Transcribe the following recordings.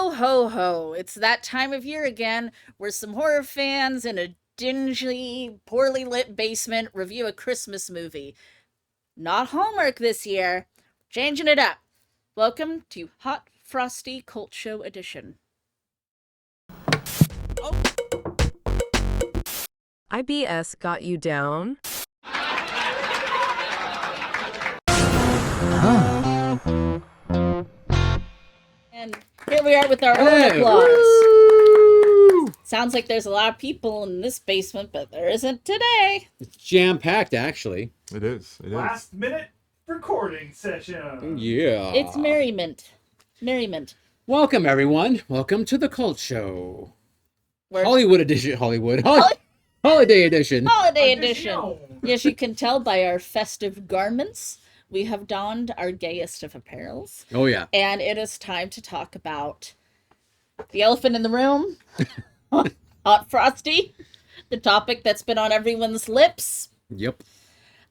Ho, ho, ho. It's that time of year again where some horror fans in a dingy, poorly lit basement review a Christmas movie. Not Hallmark this year. Changing it up. Welcome to Hot Frosty Cult Show Edition. IBS got you down? And here we are with our own applause. Woo! Sounds like there's a lot of people in this basement, but there isn't today. It's jam-packed, actually. It is. Last minute recording session. Yeah. It's merriment. Merriment. Welcome, everyone. Welcome to the Cult Show. We're Hollywood edition. Holiday edition. Holiday edition. Yes, you can tell by our festive garments. We have donned our gayest of apparels. Oh, yeah. And it is time to talk about the elephant in the room, Hot Frosty, the topic that's been on everyone's lips. Yep.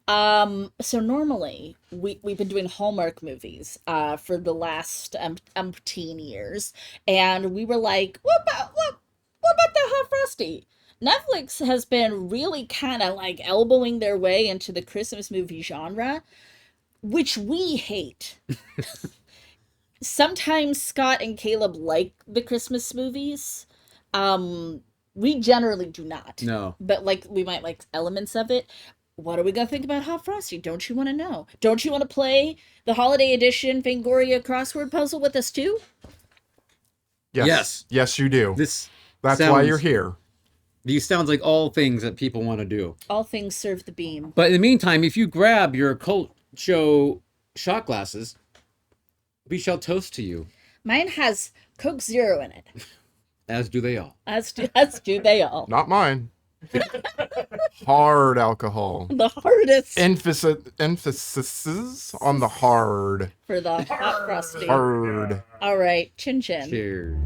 So normally we've been doing Hallmark movies for the last umpteen years, and we were like, what about the Hot Frosty? Netflix has been really kind of like elbowing their way into the Christmas movie genre, which we hate. Sometimes Scott and Caleb like the Christmas movies. We generally do not. No. But like we might like elements of it. What are we gonna think about Hot Frosty? Don't you want to know? Don't you want to play the Holiday Edition Fangoria crossword puzzle with us too? Yes. Yes, you do. That's why you're here. These sounds like all things that people want to do. All things serve the beam. But in the meantime, if you grab your Cult Show shot glasses, we shall toast to you. Mine has Coke Zero in it. As do they all. As do they all. Not mine. Hard alcohol. The hardest Emphasis on the hard. for the Hot Frosty. Hard. All right, chin chin. Cheers.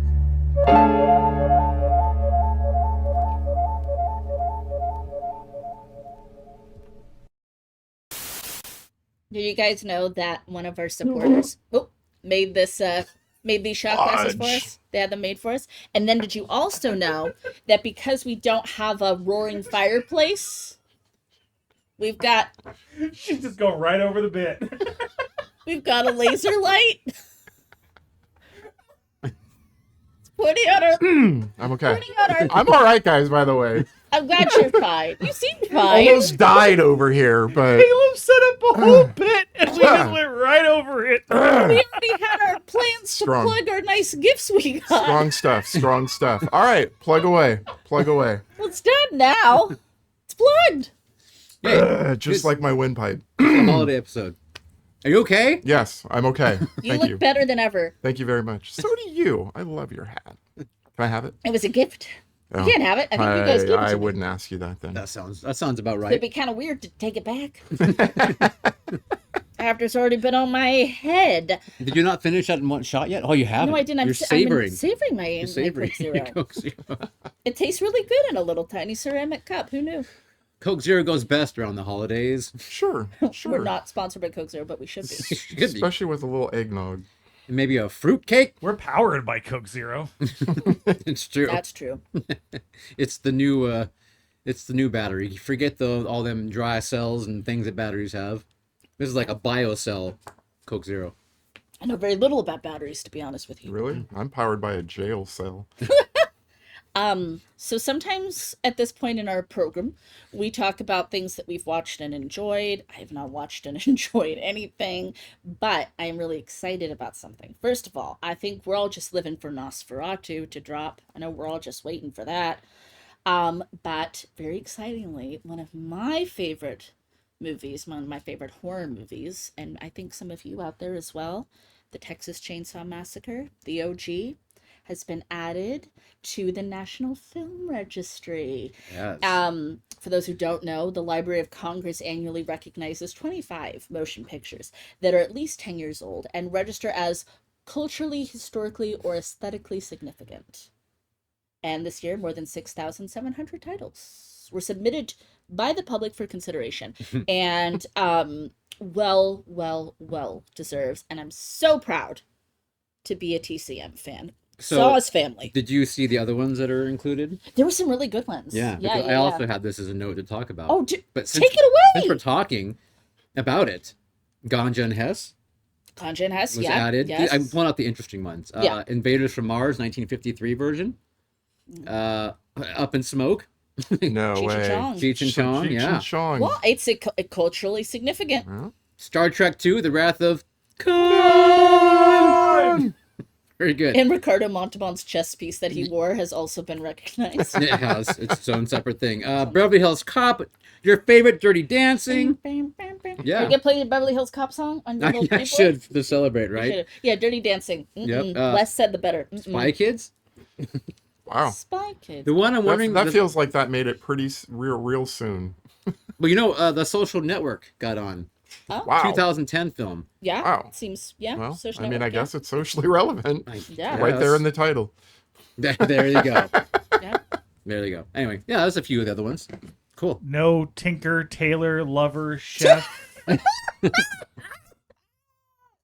Did you guys know that one of our supporters made these shot glasses for us? They had them made for us. And then did you also know that because we don't have a roaring fireplace, we've got She's just going right over the bit. we've got a laser light? It's pointing at our I'm okay. pointing at our I'm all right, guys, by the way. I'm glad you're fine. You seem fine. Almost died over here, but... Caleb set up a whole bit and we just went right over it. We already had our plans Strong. to plug our nice gifts we got. Strong stuff. All right, plug away. Well, it's done now. It's plugged. Hey, Just like my windpipe. holiday episode. Are you okay? Yes, I'm okay. You Thank look you. better than ever. Thank you very much. So do you. I love your hat. Can I have it? It was a gift. Oh, You can't have it. I think you guys gave it I to me. wouldn't ask you that then. That sounds about It'd right. be kind of weird to take it back. After it's already been on my head. Did you not finish that in one shot yet? Oh, you haven't. No, I didn't. You're savoring. I'm savoring my You're savoring Coke Zero. Coke Zero. It tastes really good in a little tiny ceramic cup. Who knew? Coke Zero goes best around the holidays. Sure. We're not sponsored by Coke Zero, but we should be. Should be. Especially with a little eggnog. Maybe a fruit cake. We're powered by Coke Zero. It's true. That's true. It's the new battery. You forget all them dry cells and things that batteries have. This is like a biocell Coke Zero. I know very little about batteries, to be honest with you. Really? I'm powered by a jail cell. So sometimes at this point in our program, we talk about things that we've watched and enjoyed. I have not watched and enjoyed anything, but I am really excited about something. First of all, I think we're all just living for Nosferatu to drop. I know we're all just waiting for that. But very excitingly, one of my favorite movies, one of my favorite horror movies, and I think some of you out there as well, the Texas Chainsaw Massacre, the OG, has been added to the National Film Registry. Yes. For those who don't know, the Library of Congress annually recognizes 25 motion pictures that are at least 10 years old and register as culturally, historically, or aesthetically significant. And this year, more than 6,700 titles were submitted by the public for consideration. And well deserves. And I'm so proud to be a TCM fan. So, Saw's family. did you see the other ones that are included? There were some really good ones. Yeah, yeah, because yeah. I also had this as a note to talk about. Oh, but take it since away. we're talking about it, Ganja and Hess Ganja and Hess, was yeah. added. Yes. I'm pulling out the interesting ones. Yeah. Invaders from Mars, 1953 version. Up in Smoke. No Cheech and way. Chong. Cheech and Chong, Cheech yeah. and Chong. Well, it's culturally significant. Well, Star Trek 2, The Wrath of Khan. Very good. And Ricardo Montalban's chess piece that he wore has also been recognized. It has. It's its own separate thing. Beverly Hills Cop, your favorite Dirty Dancing. Yeah. Are you gonna play the Beverly Hills Cop song on your little I keyboard? should to celebrate, You right? should. Yeah, Dirty Dancing. Yep, Less said, the better. Spy Kids. wow. Spy Kids. The one I'm wondering. That feels like that made it pretty real soon. Well, The Social Network got on. Oh, Wow. 2010 film. yeah. Wow. Seems, yeah. Well, social I mean, I network, yeah. guess it's socially relevant. Yeah. Right there in the title. There you go. Yeah. There you go. Anyway, yeah, there's a few of the other ones. Cool. No Tinker, Tailor, Lover, Chef.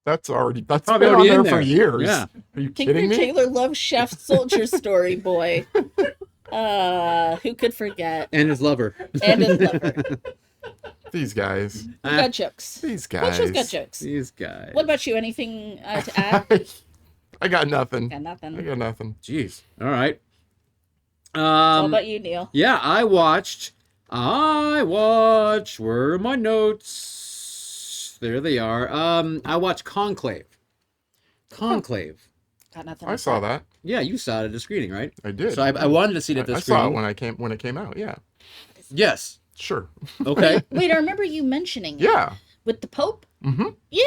That's Probably been on already there in for there. years. Yeah. Are you Tinker kidding me? Tailor loves Chef Soldier Story Boy. Who could forget? And his lover. And his lover. These guys. We got jokes. These Culture's got guys. jokes. These guys. What about you? Anything to add? I got nothing. Got nothing. I got nothing. Jeez. All right. What about you, Neil? Yeah, I watched. Where are my notes? There they are. I watched Conclave. Conclave. Got nothing. I saw that. Yeah, you saw it at the screening, right? I did. So I wanted to see it at the I screening. saw it when it came out. Yeah. Yes. Sure. Okay. Wait, I remember you mentioning it. Yeah. With the Pope? Mm-hmm. Yeah.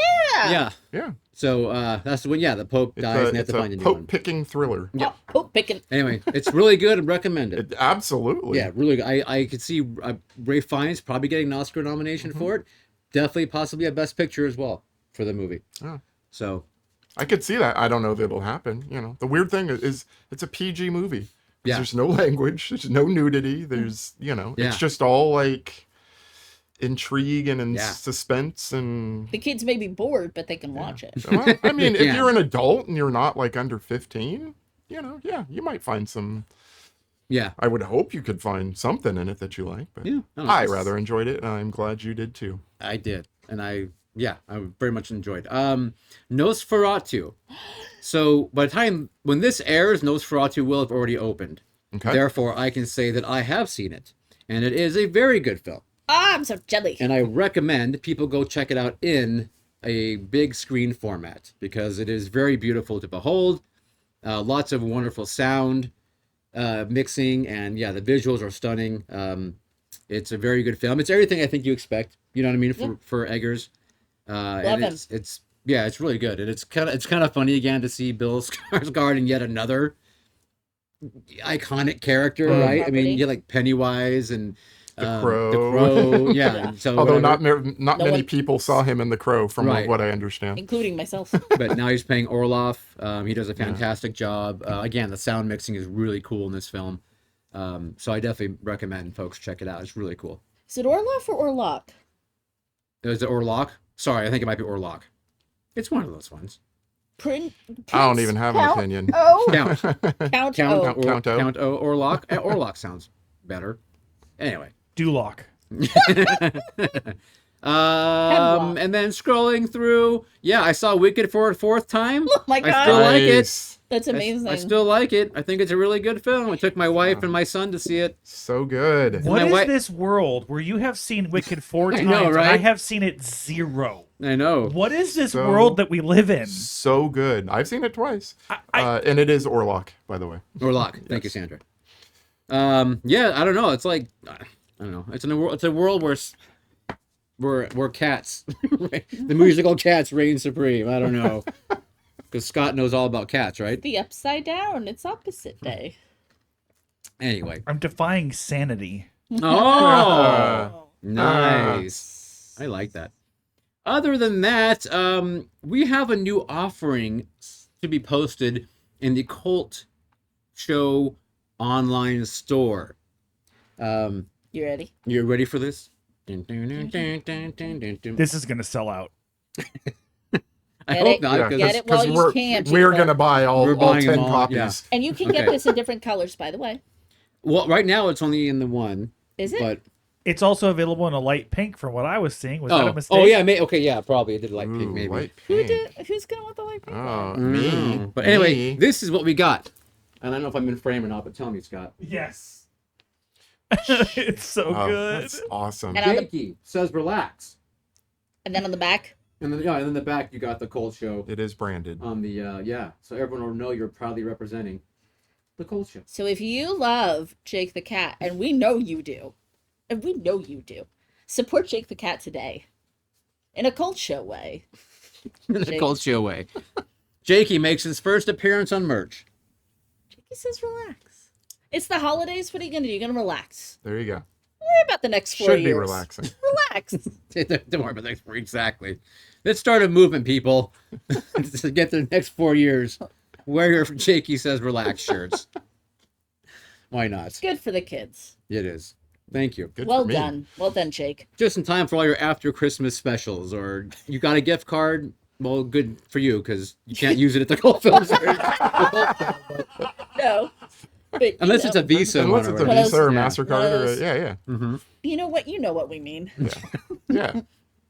Yeah. Yeah. So that's when the Pope dies and they have It's to find a a new one. Pope-picking thriller. Yeah. Pope picking. Anyway, it's really good and recommended. Absolutely. Yeah, really good. I could see Ray Fiennes probably getting an Oscar nomination for it. Definitely, possibly a Best Picture as well for the movie. Oh. So I could see that. I don't know if it'll happen. The weird thing is it's a PG movie. Yeah. There's no language. There's no nudity. There's, Yeah. it's just all like intrigue and Yeah. suspense and. The kids may be bored, but they can watch it. Well, I mean, Yeah. if you're an adult and you're not like under 15, yeah, you might find some. yeah, I would hope you could find something in it that you like, but yeah. don't know. I rather enjoyed it, and I'm glad you did too. I did, and I very much enjoyed. Nosferatu. So by the time when this airs, Nosferatu will have already opened. Okay. Therefore, I can say that I have seen it, and it is a very good film. Ah, I'm so jelly. And I recommend people go check it out in a big screen format because it is very beautiful to behold. Lots of wonderful sound mixing, and the visuals are stunning. It's a very good film. It's everything I think you expect. You know what I mean for Eggers. Love and him. it's really good, and it's kind of funny again to see Bill Skarsgård in yet another iconic character, right? I mean, you like Pennywise and. The Crow. The Crow, yeah. So Although whatever. not many people saw him in The Crow, from Right. what I understand. Including myself. But now he's playing Orloff. He does a fantastic job. Again, the sound mixing is really cool in this film. So I definitely recommend folks check it out. It's really cool. Is it Orloff or Orlock? Is it Orlock? Sorry, I think it might be Orlock. It's one of those ones. Prince. I don't even have an opinion. Oh. Count. Count. Count. O. Count O. Count O. Orlock. Orlock sounds better. Anyway. Duloc. And then scrolling through, I saw Wicked for a fourth time. Oh my I god. still like it. Nice. That's amazing. I still like it. I think it's a really good film. I took my wife and my son to see it. So good. What my is wi- this world where you have seen Wicked 4 times know, and right? I have seen it 0? I know. What is this So- world that we live in? So good. I've seen it twice. I- And it is Orlock, by the way. Orlock. Thank you, Sandra. I don't know. It's like I don't know. It's a world where cats, the musical cats reign supreme. I don't know, because Scott knows all about cats, right? The upside down. It's opposite day. Anyway. I'm defying sanity. Oh, nice. I like that. Other than that, we have a new offering to be posted in the Cult Show online store. You ready? You ready for this? This is going to sell out. I Get hope it? not. Yeah, Get it while you we're, can, we're people. gonna buy We're all buying 10 them all, copies. yeah. And you can get Okay. this in different colors, by the way. Well, right now it's only in the one. Is it? But It's also available in a light pink from what I was seeing. Was that a mistake? oh yeah, okay, yeah, probably it did light pink, Ooh, maybe. light Who pink. did? Who's gonna want the light pink Oh, one? me. Mm. But anyway, Me. this is what we got. And I don't know if I'm in frame or not, but tell me, Scott. Yes. It's so Oh, good. that's awesome. And on the- Jakey says relax. And then on the back, And then the back you got the Cold Show It is branded. on the so everyone will know you're proudly representing the Cold Show. so if you love Jake the Cat, and we know you do, support Jake the Cat today, in a Cold Show way. In the Jake. Cold Show way. Jakey makes his first appearance on merch. Jakey says relax. It's the holidays. What are you gonna do? You're gonna relax. There you go. Worry about the next 4 Should years. be relaxing. Relax. Don't worry about the next 4 exactly. Let's start a movement, people. To get the next 4 years. Wear your Jakey says relax shirts. Why not? Good for the kids. It is. Thank you. Good Well for me. done. Well done, Jake. Just in time for all your after Christmas specials, or you got a gift card. Well, good for you because you can't use it at the Cold Film Series. No. But, you Unless know, it's a Visa. Unless one it's or a One of Visa or those- MasterCard. one of Or those- yeah. Mm-hmm. You know what we mean. Yeah.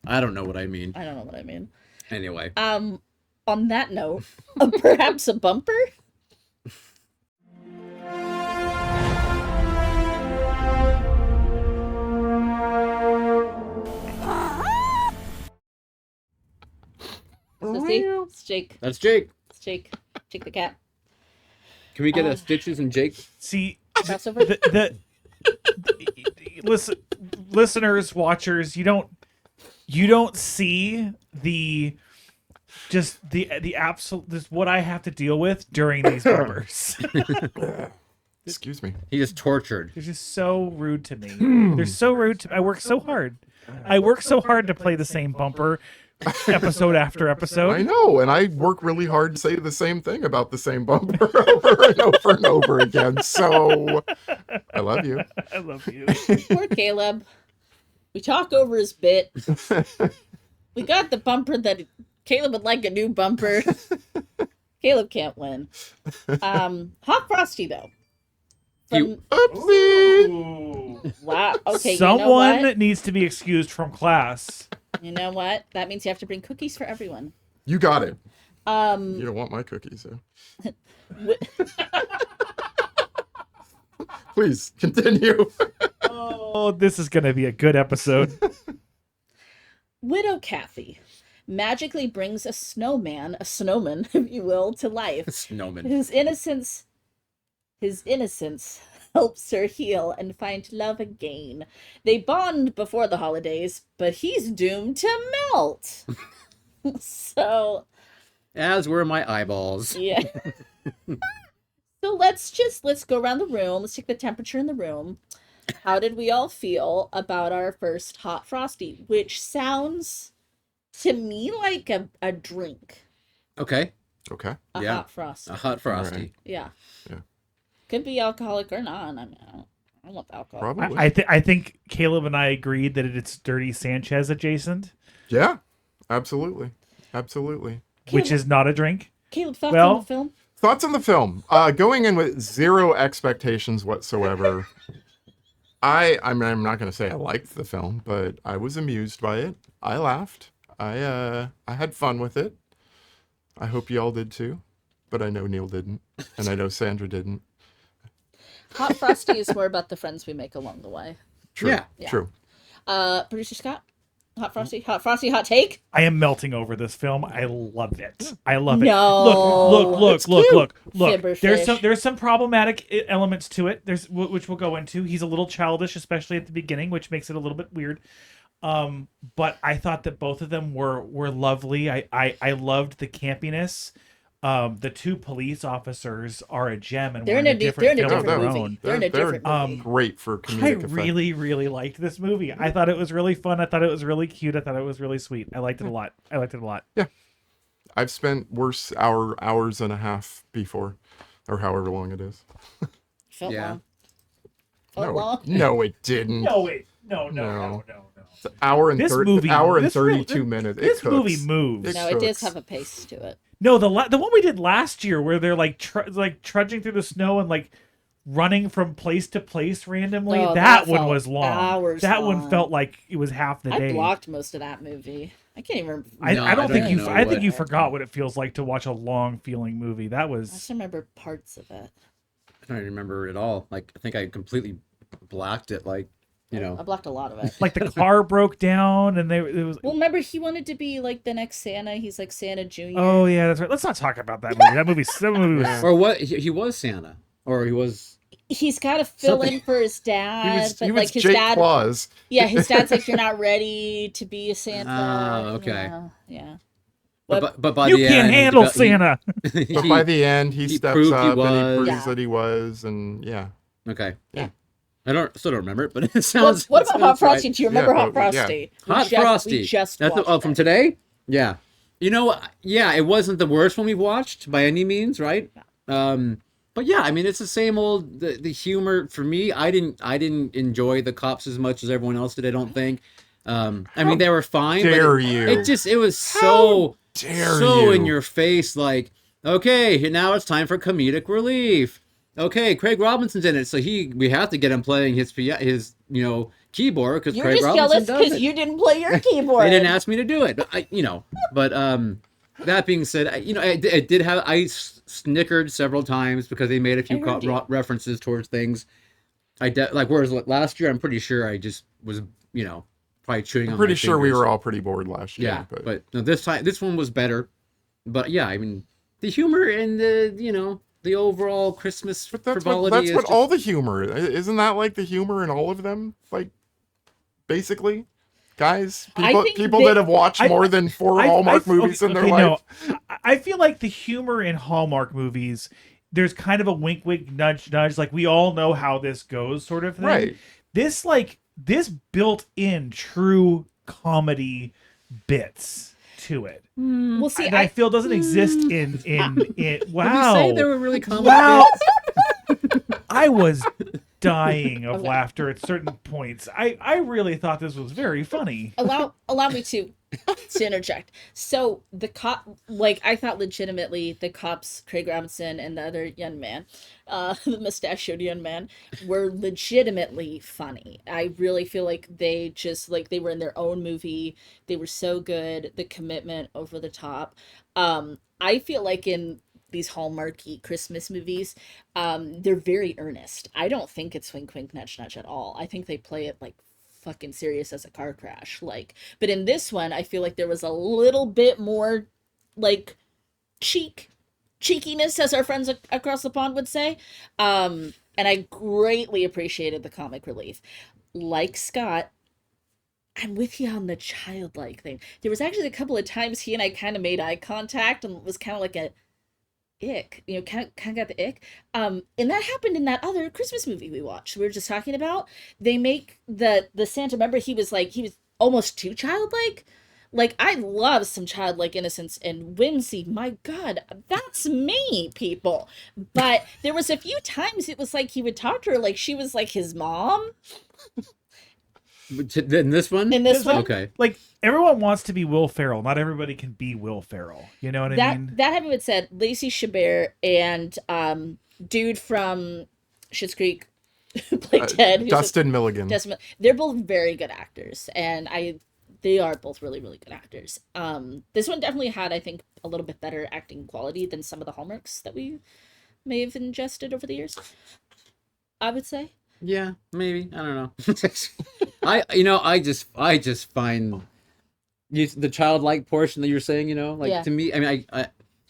I don't know what I mean. I don't know what I mean. Anyway. On that note, perhaps a bumper? So see, it's Jake. That's Jake. It's Jake. Jake the cat. Can we get a Stitches and Jake? See, Crossover. Listen, listeners, watchers, you don't see the absolute this what I have to deal with during these bumpers. Excuse me. He is tortured. They're just so rude to me. They're so rude to I work so hard. I work so hard to play the same bumper episode after I episode. know, and I work really hard to say the same thing about the same bumper over and over and over again. So I love you. I love you. Poor Caleb. We talk over his bit. We got the bumper that Caleb would like a new bumper. Caleb can't win. Hot Frosty though. From, Oopsie. wow. Okay. Someone You know what? needs to be excused from class. You know what? That means you have to bring cookies for everyone. You got it. You Um. don't want my cookies, so wi- please continue. Oh, this is gonna be a good episode. Widow Kathy magically brings a snowman, if you will, to life. Snowman. His innocence helps her heal and find love again. They bond before the holidays, but he's doomed to melt. So, As were my eyeballs. yeah. So let's go around the room. Let's take the temperature in the room. How did we all feel about our first Hot Frosty, which sounds to me like a drink. Okay. Okay. A Yeah. Hot Frosty. A hot frosty. Alright. Yeah. Yeah. Could be alcoholic or not. I mean, I don't want the alcohol. Probably. I think Caleb and I agreed that it's Dirty Sanchez adjacent, Yeah. Absolutely. Absolutely. which is not a drink. Caleb, thoughts Well- on the film? Thoughts on the film? Going in with zero expectations whatsoever. I'm not going to say I liked the film, but I was amused by it. I laughed. I had fun with it. I hope y'all did too, but I know Neil didn't, and I know Sandra didn't. Hot Frosty is more about the friends we make along the way. True. Yeah. True. Producer Scott? Hot Frosty, hot take? I am melting over this film. I love it. I love it. No. Look. Fibberfish. There's some problematic elements to it. Which we'll go into. He's a little childish, especially at the beginning, which makes it a little bit weird. But I thought that both of them were lovely. I loved the campiness. The two police officers are a gem, and They're we're in a different film of their movie. own. They're in a different movie. Great for I comedic effect. really liked this movie. I thought it was really fun. I thought it was really cute. I thought it was really sweet. I liked it a lot. I've spent worse hours and a half before, or however long it is. Felt Yeah. long. long. No, it didn't. No, wait. No. It's an hour and This 30, movie- hour and this 32 real- minutes. This It movie cooks. moves. It No, it does cooks. have a pace to it. No, the one we did last year where they're like trudging through the snow and like running from place to place randomly. Oh, that that one felt was long. hours That one long. felt like it was half the I day. blocked most of that movie. I can't even remember. I No, don't I think don't you. know I think what- you forgot what it feels like to watch a long feeling movie. That I was. just remember parts of it. I don't remember it at all. Like I think I completely blacked it. Like you I know. blocked a lot of it. Like the car broke down and it was. Well, remember he wanted to be like the next Santa. He's like Santa Junior. Oh yeah, that's right. Let's not talk about that movie. That movie was. Or what? He was Santa, or he was. He's got to fill Something- in for his dad, but He like was his Jake dad. Claus. Yeah, his dad's like, you're not ready to be a Santa. Oh, okay. you know? Yeah. But by You the can't end, handle he- Santa. But by the end, he he steps proved he up and he was. proves Yeah. that he was, and yeah. Okay. Yeah. I still don't remember it, but it Well, sounds. what it about sounds Hot Frosty? right. Do you remember Yeah, Hot but- yeah. Frosty? Hot Frosty. We just That's watched from it. today. Yeah. You know, yeah, it wasn't the worst one we watched by any means, right? But yeah, I mean, it's the same old the humor for me. I didn't enjoy the cops as much as everyone else did. I don't think. I mean, they were fine. dare but you. It was so dare so in you. your face. Like, okay, now it's time for comedic relief. Okay, Craig Robinson's in it, so we have to get him playing his keyboard because You're Craig just Robinson jealous does because it. you didn't play your keyboard. They didn't ask me to do it. But that being said, I did have snickered several times because they made a few I heard you. references towards things. Whereas last year, I'm pretty sure I just was probably chewing. I'm on pretty my sure we fingers. were all pretty bored last year. Yeah, but no, this one was better. But yeah, I mean the humor and the overall Christmas But that's frivolity what is all just- the humor isn't that like the humor in all of them, like basically, guys, I people think people they- that have watched more than 4 Hallmark movies in their life. I feel like the humor in Hallmark movies, there's kind of a wink, wink, nudge, nudge. Like we all know how this goes, sort of thing. Right. This built in true comedy bits to it. Well, see, that I feel doesn't exist in wow. Did we say they were really comedy Wow. bits? I was dying of laughter at certain points. I really thought this was very funny. allow me to interject. So the cop, like I thought legitimately the cops, Craig Robinson and the other young man, the mustachioed young man, were legitimately funny. I really feel like they just like they were in their own movie. They were so good. The commitment over the top. I feel like in these Hallmarky Christmas movies, they're very earnest. I don't think it's wink wink nudge nudge at all. I think they play it like fucking serious as a car crash. Like, but in this one, I feel like there was a little bit more like cheekiness, as our friends across the pond would say. And I greatly appreciated the comic relief. Like Scott, I'm with you on the childlike thing. There was actually a couple of times he and I kind of made eye contact and it was kind of like a ick, kind of got the ick. And that happened in that other Christmas movie we watched. We were just talking about. They make the Santa. Remember, he was almost too childlike. Like, I love some childlike innocence and whimsy. My God, that's me, people. But there was a few times it was like he would talk to her like she was like his mom. In this one? In this one, Okay. Like everyone wants to be Will Ferrell. Not everybody can be Will Ferrell. You know what I mean? that having been said, Lacey Chabert and dude from Schitt's Creek who played Ted, who's Dustin Milligan. they're both very good actors, and they are both really, really good actors. This one definitely had, I think, a little bit better acting quality than some of the Hallmarks that we may have ingested over the years, I would say. Yeah, maybe. I don't know. I just find the childlike portion that you're saying, Yeah. to me, I mean,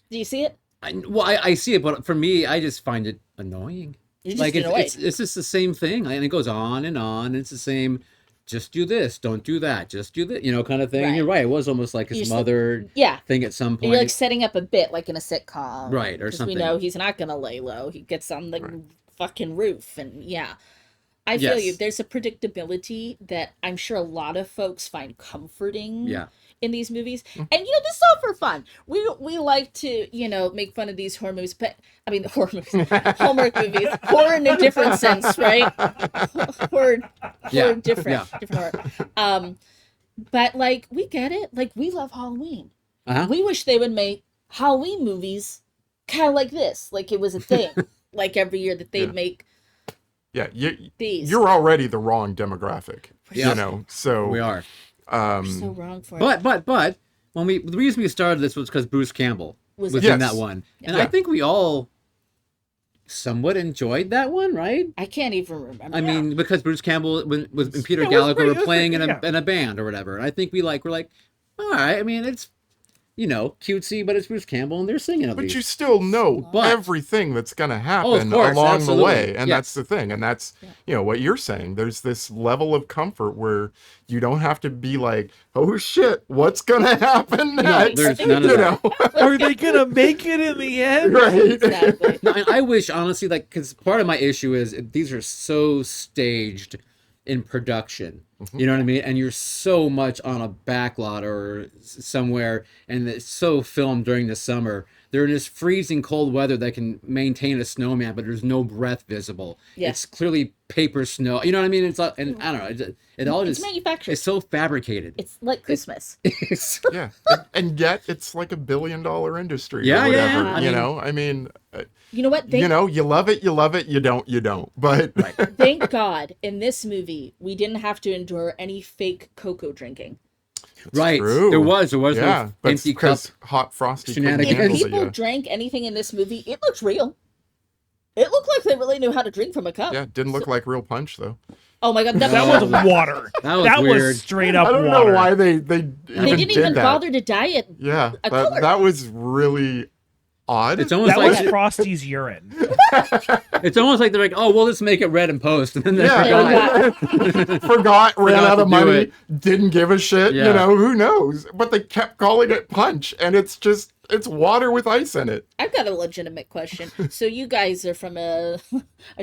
Do you see it? I see it, but for me, I just find it annoying. You're just Like annoyed. it's just the same thing, and it goes on and on. And it's the same. Just do this, don't do that. Just do this, kind of thing. Right. You're right. It was almost like You're his just- mother Yeah. thing at some point. You're like setting up a bit like in a sitcom. Right, or 'cause something. we know he's not going to lay low. He gets on the fucking roof and yeah. I feel Yes. you. There's a predictability that I'm sure a lot of folks find comforting. Yeah. in these movies. And this is all for fun. We like to make fun of these horror movies, but I mean horror movies, Hallmark movies, horror in a different sense, right? Horror, different horror. But like we get it. Like we love Halloween. We wish they would make Halloween movies kind of like this, like it was a thing, like every year that they'd make. Yeah, these. You're already the wrong demographic. So we are. We're so wrong for it. But the reason we started this was because Bruce Campbell was in that one, and I think we all somewhat enjoyed that one, right? I can't even remember. I mean, because Bruce Campbell and Peter Gallagher were playing in a band or whatever, and I think we're like, all right. I mean, it's cutesy, but it's Bruce Campbell and they're singing at least. But you still know everything that's going to happen along the way. And that's the thing. And that's, what you're saying. There's this level of comfort where you don't have to be like, oh shit, what's going to happen next? No, there's none of that. Are they going to make it in the end? Right. Exactly. No, and I wish, honestly, because part of my issue is these are so staged in production. You know what I mean? And you're so much on a backlot or somewhere, and it's so filmed during the summer. They're in this freezing cold weather that can maintain a snowman, but there's no breath visible. Yeah. It's clearly paper snow. You know what I mean? It's and I don't know. It all it's manufactured. It's so fabricated. It's like Christmas. Yeah, and yet it's like $1 billion industry. Yeah, or whatever. Yeah. I mean. You know what? You love it, you don't. But thank God in this movie we didn't have to endure any fake cocoa drinking. Right. True. There was no empty cup Hot Frosty shenanigans. If people drank anything in this movie, it looks real. It looked like they really knew how to drink from a cup. Yeah, didn't look like real punch though. Oh my God, that was water. That was weird. Was straight up water. I don't know why they didn't even bother to dye it. Yeah, that was really odd. It's almost that was Frosty's urine. It's almost like they're like, oh, we'll just make it red and post, and then they forgot, ran out of money, didn't give a shit. Yeah. Who knows? But they kept calling it punch, and it's water with ice in it. I've got a legitimate question. So you guys are from a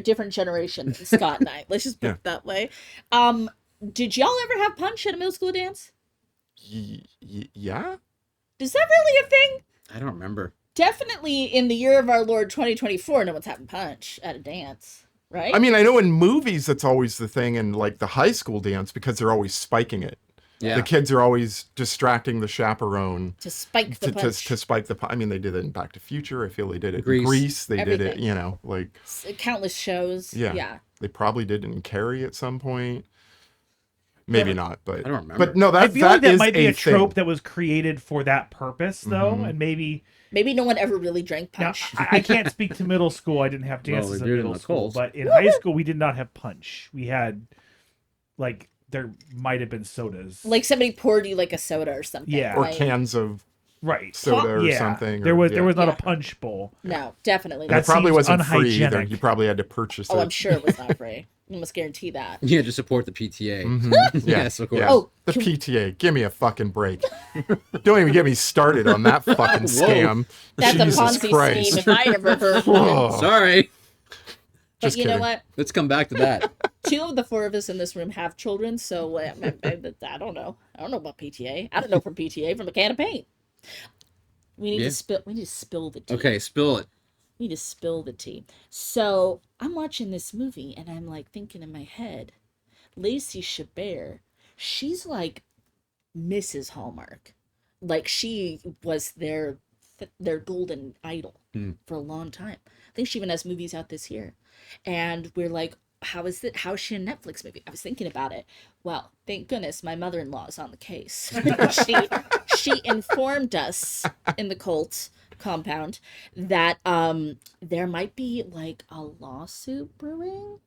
different generation than Scott and I. Let's just put it that way. Did y'all ever have punch at a middle school dance? Yeah. Is that really a thing? I don't remember. Definitely in the year of our Lord 2024, no one's having punch at a dance, right? I mean, I know in movies that's always the thing in like the high school dance because they're always spiking it. Yeah. The kids are always distracting the chaperone to spike the punch. To spike the punch. I mean, they did it in Back to Future. I feel they did it in Grease. They did it, like countless shows. Yeah. They probably did it in Carrie at some point. Maybe not, but I don't remember. But no, I feel like that might be a trope thing that was created for that purpose, though, and maybe no one ever really drank punch. Now, I can't speak to middle school. I didn't have dances in middle school, Coles. But in high school, we did not have punch. We had there might have been sodas, like somebody poured you like a soda or something, or cans of soda or something. There was not a punch bowl. No, definitely not. It probably wasn't free either. You probably had to purchase it. Oh, I'm sure it was not free. You must guarantee that. You had to support the PTA. Mm-hmm. Yes, of course. Yeah. Oh, the PTA. Give me a fucking break. Don't even get me started on that fucking scam. That's Jesus a Ponzi Christ. scheme if I ever heard one. Sorry. But you know what? Let's come back to that. 2 of the 4 of us in this room have children, so I don't know. I don't know about PTA. I don't know from PTA from a can of paint. We need to spill the tea. Okay, spill it. We need to spill the tea. So I'm watching this movie and I'm like thinking in my head, Lacey Chabert, she's like Mrs. Hallmark. Like she was their golden idol for a long time. I think she even has movies out this year. And we're like, how is she a Netflix movie? I was thinking about it. Well, thank goodness my mother-in-law is on the case. she informed us in the cult compound that there might be like a lawsuit brewing.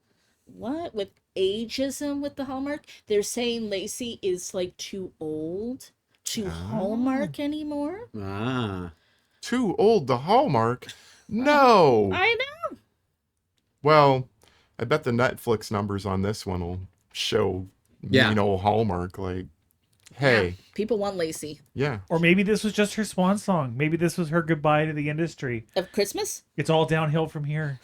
What? With ageism with the Hallmark? They're saying Lacey is like too old to Hallmark anymore. Too old to Hallmark? No. I know. Well, I bet the Netflix numbers on this one will show mean old Hallmark. Like, hey. People want Lacey. Yeah. Or maybe this was just her swan song. Maybe this was her goodbye to the industry. Of Christmas? It's all downhill from here.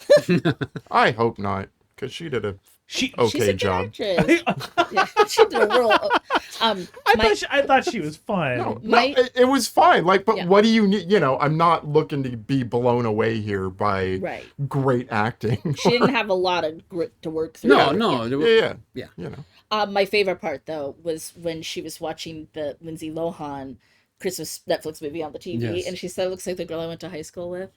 I hope not, because she did a She She's Okay a good job. actress. Yeah, she did a real. I thought she was fun. No, My- it was fine. Like, but Yeah. what do you need? You know, I'm not looking to be blown away here by Right. great acting. She didn't have a lot of grit to work through. No. Yeah. You know. My favorite part though was when she was watching the Lindsay Lohan Christmas Netflix movie on the TV, Yes. and she said it looks like the girl I went to high school with.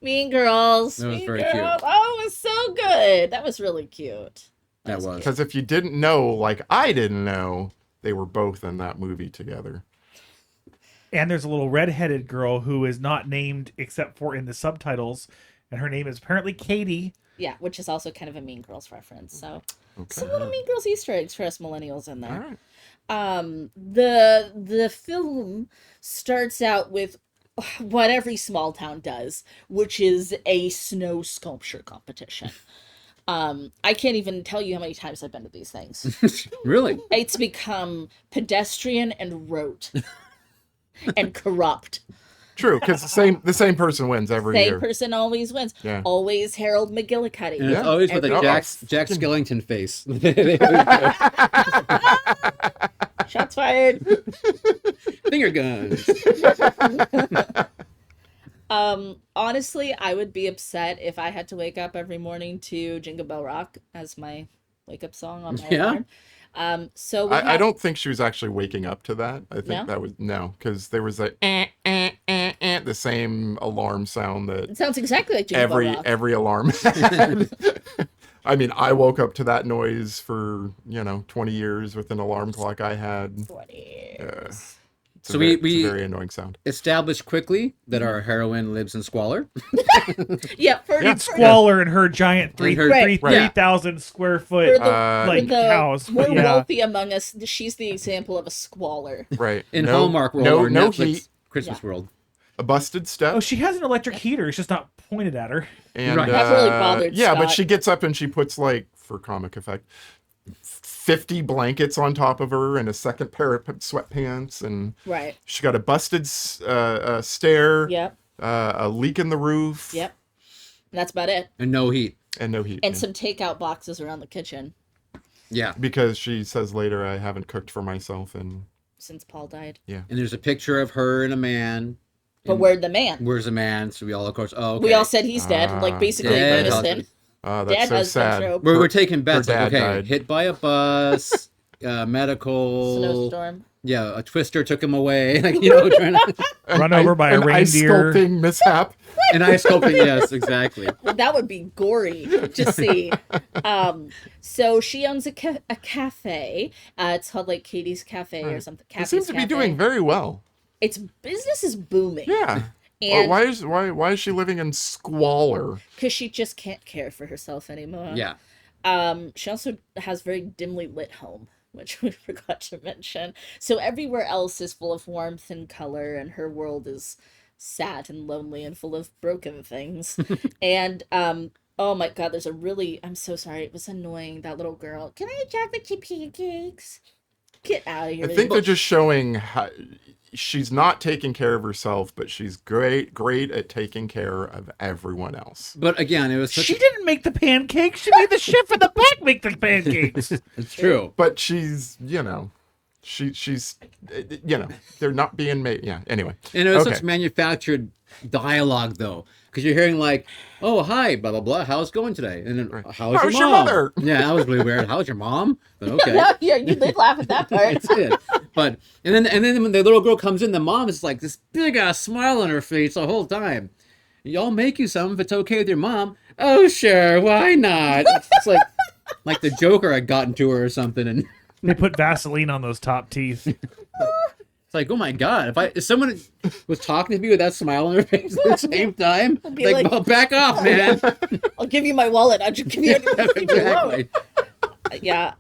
Mean Girls. That was Mean very Girls. cute. Oh, it was so good. That was really cute. That was. Because if you didn't know, like I didn't know, they were both in that movie together. And there's a little redheaded girl who is not named except for in the subtitles, and her name is apparently Katie. Yeah, which is also kind of a Mean Girls reference. So Okay. some little Mean Girls Easter eggs for us millennials in there. All right. The film starts out with what every small town does, which is a snow sculpture competition. I can't even tell you how many times I've been to these things. Really? It's become pedestrian and rote and corrupt. True, because the same person wins every Same year. person always wins. Yeah. Always Harold McGillicuddy. And it's Yeah. always with a Every- Jack Skellington face. Shots fired. Finger guns. Honestly, I would be upset if I had to wake up every morning to Jingle Bell Rock as my wake up song on my Yeah? alarm. So we I have- don't think she was actually waking up to that. I think No? that was because there was the same alarm sound that It sounds exactly like Jingle Bell Rock. every alarm had. I mean, I woke up to that noise for 20 years with an alarm clock I had. 20 Uh, years. It's So a very, we- it's a very annoying sound. Established quickly that our heroine lives in squalor. Yeah, for, Yeah. for, Squalor and her giant And her- Right. 3,000 square for foot the, like for the house. more But yeah, wealthy among us, she's the example of a squalor. Right. In No- Hallmark World no, or no Netflix heat, Christmas World. a busted step. oh, she has an electric heater. It's just not pointed at her. And, Right. That really bothered Yeah, but Scott. she gets up and she puts, like, for comic effect, 50 blankets on top of her and a second pair of sweatpants. And Right. she got a busted stair, Yep. a leak in the roof, Yep. And that's about it. And no heat. and no heat. And some takeout boxes around the kitchen Yeah. Because she says later, I haven't cooked for myself. And since Paul died. And there's a picture of her and a man. But And where'd the man? Where's the man? So we all, of course, oh, okay. We all said he's dead. Like basically Dead bonus husband. then. that's Dad so has sad. trope. We're taking bets. her Like, dad okay, died. hit by a bus, medical. Snowstorm. Yeah, a twister took him away. Like, trying to. Run over by a an ice reindeer. sculpting mishap. And ice sculpting, yes, exactly. That would be gory to see. So she owns a cafe. It's called like Katie's Cafe or Right. something. It seems to be doing very well. Its business is booming. Yeah. And why is she living in squalor? because she just can't care for herself anymore. Yeah. She also has very dimly lit home, which we forgot to mention. So everywhere else is full of warmth and color, and her world is sad and lonely and full of broken things. And oh my god, I'm so sorry, it was annoying, that little girl. Can I have chocolate chip pancakes? Get out of here. I think they're just showing how she's not taking care of herself, but she's great at taking care of everyone else. But again, it was such She didn't make the pancakes. She made the chef in the back make the pancakes. It's true. But she's, she's, they're not being made. Yeah. Anyway. And it was Okay. such manufactured dialogue, though, because you're hearing like, "Oh, hi, blah blah blah. How's it going today?" And then, Right. "How's How's your your mom?" mother? Yeah, that was really weird. How's your mom? But okay. Yeah, you did laugh at that part. It's it. But and then when the little girl comes in, the mom is like this big ass smile on her face the whole time. Y'all make you some if it's okay with your mom. Oh sure, why not? It's like the Joker had gotten to her or something, and They put Vaseline on those top teeth. it's like, oh my god, if someone was talking to me with that smile on their face at the same time, I'd be like, like- well, back off, man. I'll give you my wallet. I'll just give you Exactly. Yeah,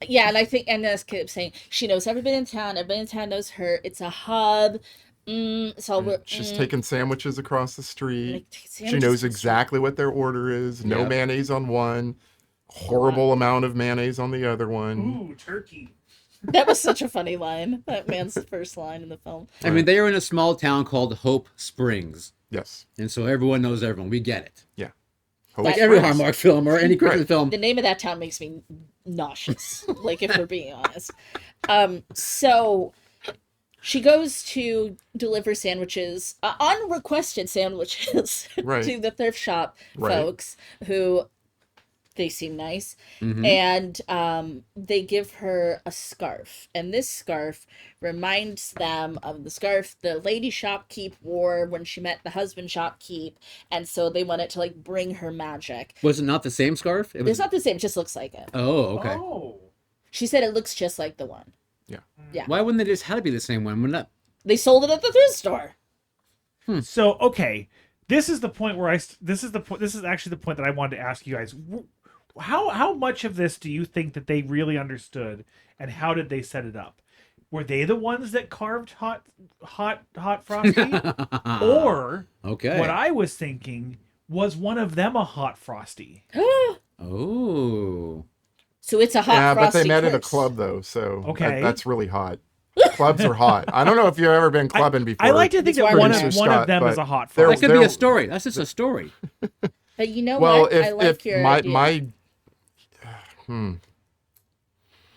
yeah, and I think, and as Kip saying, she knows everybody in town. Everybody in town knows her. It's a hub. It's all She's taking sandwiches across the street. like, She sandwiches knows and exactly what their order is. No Yep. mayonnaise on one. Horrible amount of mayonnaise on the other one. Ooh, turkey. That was such a funny line. That man's first line in the film. I mean, they are in a small town called Hope Springs, Yes. and so everyone knows everyone. We get it. Yeah. Like That- every Hallmark film or any Christmas film. The name of that town makes me nauseous, like if we're being honest. So she goes to deliver sandwiches, unrequested sandwiches, Right. to the thrift shop Right. folks who they seem nice. Mhm. And they give her a scarf. And this scarf reminds them of the scarf the lady shopkeep wore when she met the husband shopkeep. And so they wanted to like bring her magic. Was it not the same scarf? It was. It's not the same, it just looks like it. Oh, okay. Oh. She said it looks just like the one. Yeah. Why wouldn't they just have to be the same one? Wouldn't that? They sold it at the thrift store. So okay, this is the point where this is actually the point that I wanted to ask you guys. How much of this do you think that they really understood, and how did they set it up? Were they the ones that carved Hot Frosty, or Okay. what I was thinking was one of them a Hot Frosty? Oh. So it's a hot Yeah, but frosty they met at a curse. club though, so Okay. that's really hot. Clubs are hot. I don't know if you've ever been clubbing before. I like to think That's that why one Producer of Scott, them is but a Hot there- That Frosty. could be there- a story. That's just a story. But you know Well, what? I like if your my idea.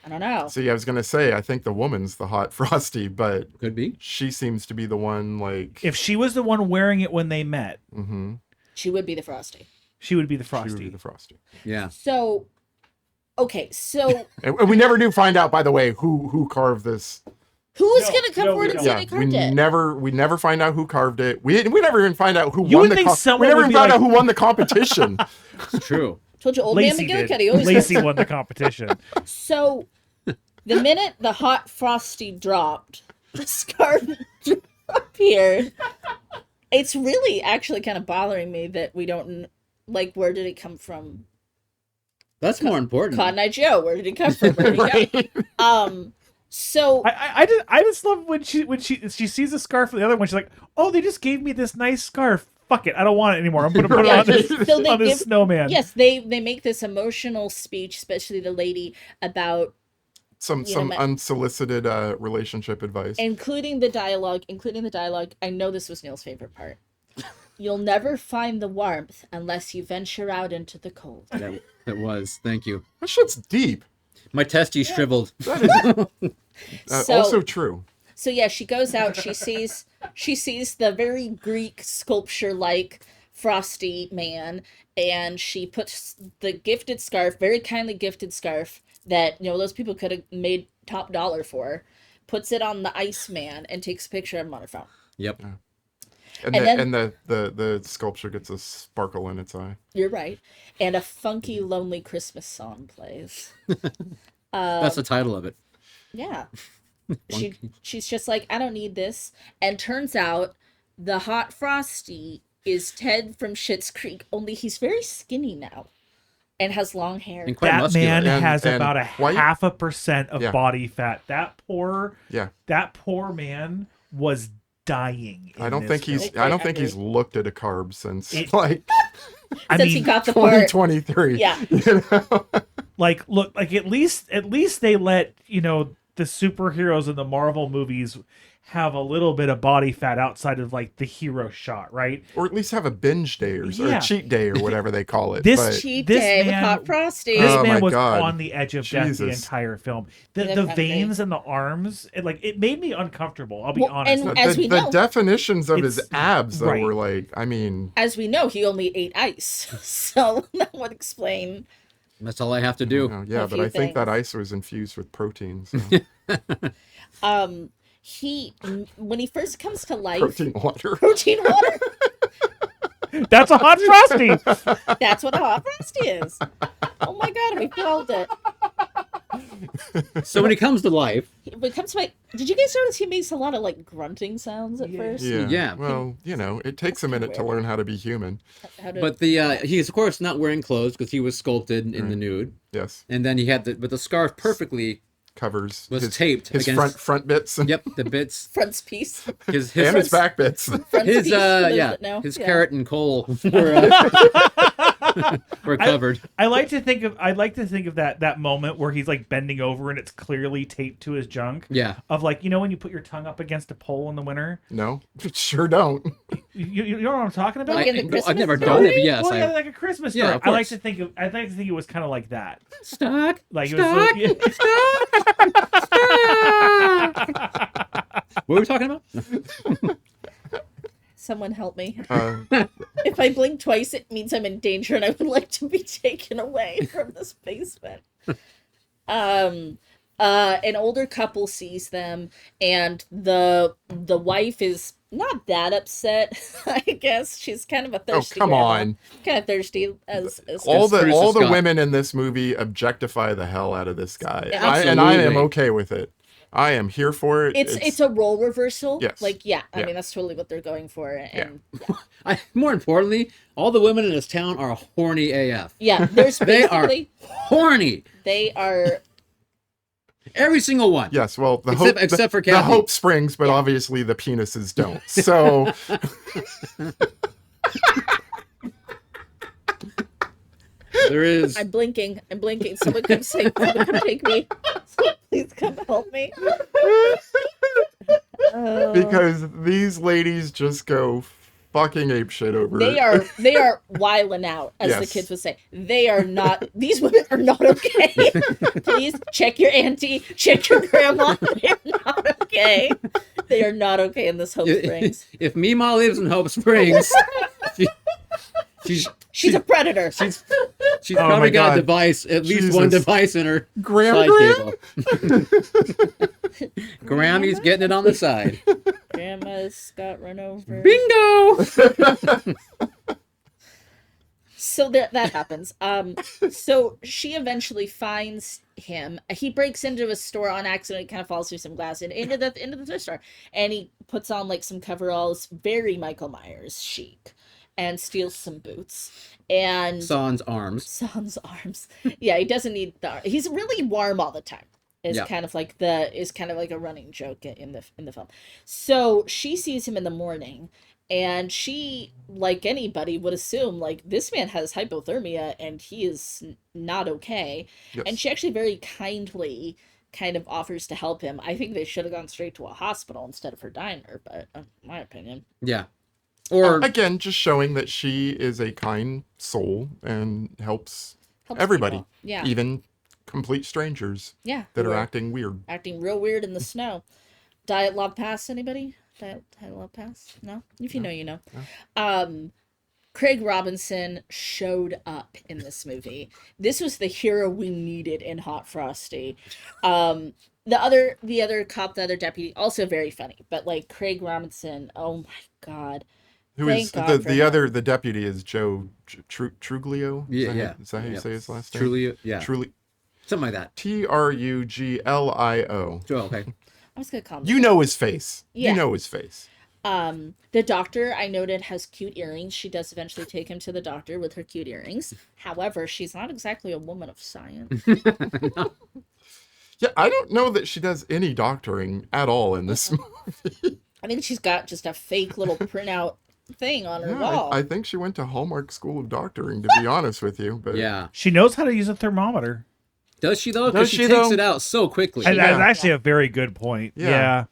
I don't know. see, I was gonna say I think the woman's the Hot Frosty, but Could be. she seems to be the one like. If she was the one wearing it when they met, Mhm. She would be the frosty. she would be the She would Frosty. be the Frosty. Yeah. So, okay, so And we never do find out, by the way, who carved this. who's No, gonna come no, forward we and don't. say Yeah, they carved it? we never find out who carved it. We never even find out who You won would the. think We someone never would even be found like- out who won the competition. It's true. Told you, old Lacey man did. McGillicuddy always Lacey says- won the competition. So, the minute the hot frosty dropped, the scarf appeared. It's really actually kind of bothering me that we don't like. Where did it come from? That's more important. Cotton Eye Joe. Where did it come from? Where did it go? So I just love when she sees a scarf for the other one. She's like, "Oh, they just gave me this nice scarf. Fuck it, I don't want it anymore. I'm gonna put it Yeah, on this, so they on this give- snowman." yes, they make this emotional speech, especially the lady, about some You know, ma- unsolicited relationship advice. including the dialogue. I know this was Neil's favorite part. You'll never find the warmth unless you venture out into the cold. That was. Thank you. That shit's deep. My testes shriveled. That is So- also true. So yeah, she goes out. She sees the very Greek sculpture like frosty man, and she puts the gifted scarf, very kindly gifted scarf that those people could have made top dollar for, puts it on the ice man, and takes a picture of him on her phone. Yep. And the sculpture gets a sparkle in its eye. You're right. And a funky, lonely Christmas song plays. That's the title of it. Yeah. She's just like, I don't need this. And turns out the Hot Frosty is Ted from Schitt's Creek, only he's very skinny now and has long hair. And quite That muscular. man And- has and about a white. 0.5% of Yeah. body fat. That poor man was dying. I don't think he's film. looked at a carb since It- like I Since mean, he got the part. 2023. Yeah. You know? like look, like at least they let the superheroes in the Marvel movies have a little bit of body fat outside of like the hero shot, right? Or at least have a binge day or Yeah. a cheat day or whatever they call it. This But Cheat This day with man- Hot Frosty. This Oh my man was God. on the edge of death the Jesus. entire film. He The never had veins veins. and the arms, it made me uncomfortable. I'll be Well, honest. and- as we the know- definitions of his It's- abs though right. were like, I mean, As we know, he only ate ice. So that would explain. That's all I have to do. yeah, a but few I think that things. ice was infused with protein. So. When he first comes to life, Protein water. protein water. That's a Hot Frosty. That's what a Hot Frosty is. Oh my God, we called it. So when he comes to life, When it comes to did you guys notice he makes a lot of like grunting sounds at first? Yeah. Yeah. Well, it takes a minute to learn how to be human. How to, but he's of course not wearing clothes because he was sculpted in the nude, Yes. and then he had the scarf perfectly Covers was his, taped his against. front bits and, Yep, the bits. front's piece. His and his back bits. Front's his piece, for those yeah that know. his Yeah. carrot and coal were We're covered. I'd like to think of that moment where he's like bending over and it's clearly taped to his junk. Yeah. Of like, you know when you put your tongue up against a pole in the winter? No, sure don't. You know what I'm talking about? Like in the Christmas I've never story? done it, but yes. Well, yeah, like a Christmas story. Yeah, of I like course. to think it was kind of like that. Stuck. Like Stuck. it was What were we talking about? Someone help me. Uh, If I blink twice, it means I'm in danger and I would like to be taken away from this basement. An older couple sees them, and the wife is not that upset. I guess she's kind of a thirsty. come grandma. on. Kind of thirsty as all the Teresa Scott. women in this movie objectify the hell out of this guy, Yeah, and I am absolutely. okay with it. I am here for it. It's a role reversal. Yes. Like I Yeah. mean that's totally what they're going for. And More importantly, all the women in this town are horny AF. yeah, there's They are basically horny. they are Every single one. Yes, well, Except for the Kathy. hope springs, but obviously the penises don't. So There is. I'm blinking. Someone come take me. Please come help me. because these ladies just go fucking apeshit over They are wiling out, as the Yes. kids would say. They are not. These women are not okay. Please check your auntie, check your grandma. They are not okay. They are not okay in this Hope Springs. If Mima lives in Hope Springs, She's a predator. she's Oh probably my got a God. device, at least one Jesus. device in her Graham, side Graham? table. Grammy's getting it on the side. Grandma's got run over. Bingo! So that happens. So she eventually finds him. He breaks into a store on accident, kind of falls through some glass into the thrift store, and he puts on like some coveralls, very Michael Myers chic, and steals some boots. And Sans arms. Sans arms. Yeah, he doesn't need the. He's really warm all the time. Is Yeah. kind of like a running joke in the film. So she sees him in the morning, and she, like anybody, would assume like this man has hypothermia and he is not okay. Yes. And she actually very kindly kind of offers to help him. I think they should have gone straight to a hospital instead of her diner, but my opinion. Yeah. Or Again, just showing that she is a kind soul and helps Helps everybody, people. Yeah. even complete strangers Yeah. that who are acting weird. acting real weird in the snow. Diet Love Pass, anybody? Diet Love Pass? No? If you know, you know. Craig Robinson showed up in this movie. This was the hero we needed in Hot Frosty. The other cop, the other deputy, also very funny. But like Craig Robinson, oh my God. Who Thank is God for the him. other? The deputy is Joe Truglio. Yeah, Is that yeah. how- Is that how you Yeah. say his last name? truly, yeah. Truly. Something like that. Truglio. Oh, okay. I was gonna call him. You know his face. Yeah. You know his face. The doctor, I noted, has cute earrings. She does eventually take him to the doctor with her cute earrings. However, she's not exactly a woman of science. Yeah, I don't know that she does any doctoring at all in this movie. I think she's got just a fake little printout thing on her Yeah, wall. I think she went to Hallmark School of Doctoring, to be honest with you. But Yeah. She knows how to use a thermometer. Does she though? Does Because she she, takes though? it out so quickly. And that's Yeah. actually a very good point. Yeah. Yeah.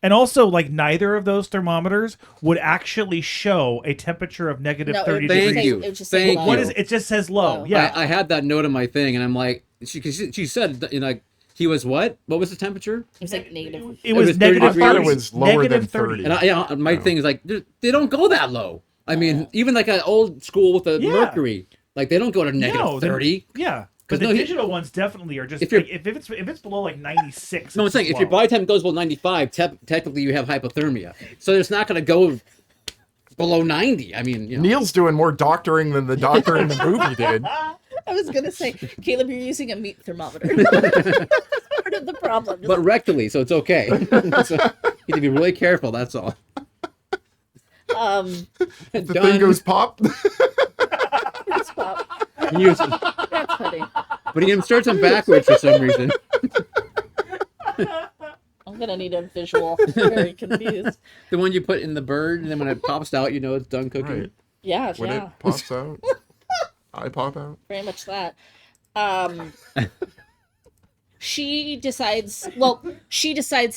And also, like, neither of those thermometers would actually show a temperature of negative No, 30 it would Thank degrees. say- you. it would just say Thank low. you. What is it? It just says low. Oh. Yeah. I had that note on my thing, and I'm like, she said, you know, like, he was what? What was the temperature? It was like negative. It was was 30 negative degrees. I thought 30. it was lower than Negative 30. And my thing is like, they don't go that low. I mean, even like an old school with a Yeah. mercury, like they don't go to negative No, they're- 30. Yeah. 'Cause But the no, digital ones definitely are just if you're- like, if it's below like 96. No, I'm it's saying if your low. body temp goes below 95, technically you have hypothermia. So it's not going to go below 90. I mean, you know. Neil's doing more doctoring than the doctor in the movie did. I was gonna say, Caleb, you're using a meat thermometer. That's part of the problem. But rectally, so it's okay. So you need to be really careful. That's all. The Done. thing goes pop. That's pop. That's funny. But he inserts them backwards for some reason. I'm gonna need a visual. I'm very confused. The one you put in the bird, and then when it pops out, you know it's done cooking. Right. Yeah, When yeah. it pops out. eye pop out. Very much that. Um, she decides